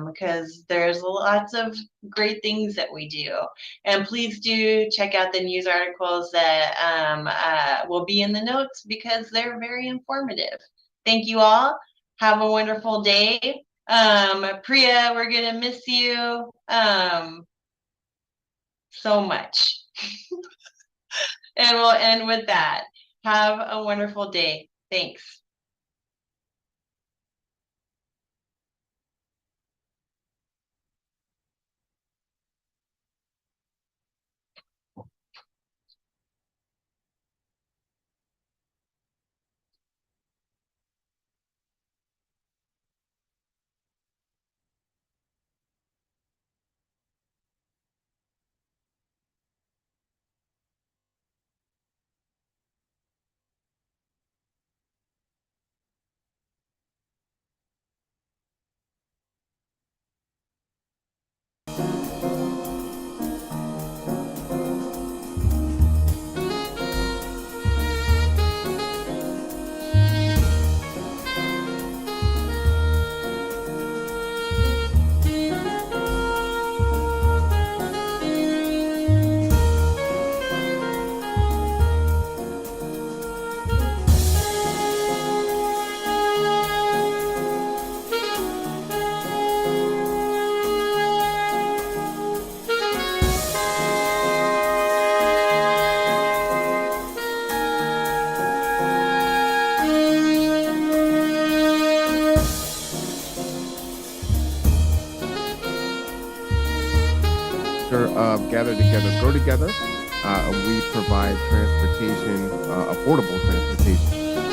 because there's lots of great things that we do. And please do check out the news articles that will be in the notes because they're very informative. Thank you all. Have a wonderful day. Priya, we're gonna miss you so much. And we'll end with that. Have a wonderful day. Thanks. Gather Together, Grow Together. We provide transportation, affordable transportation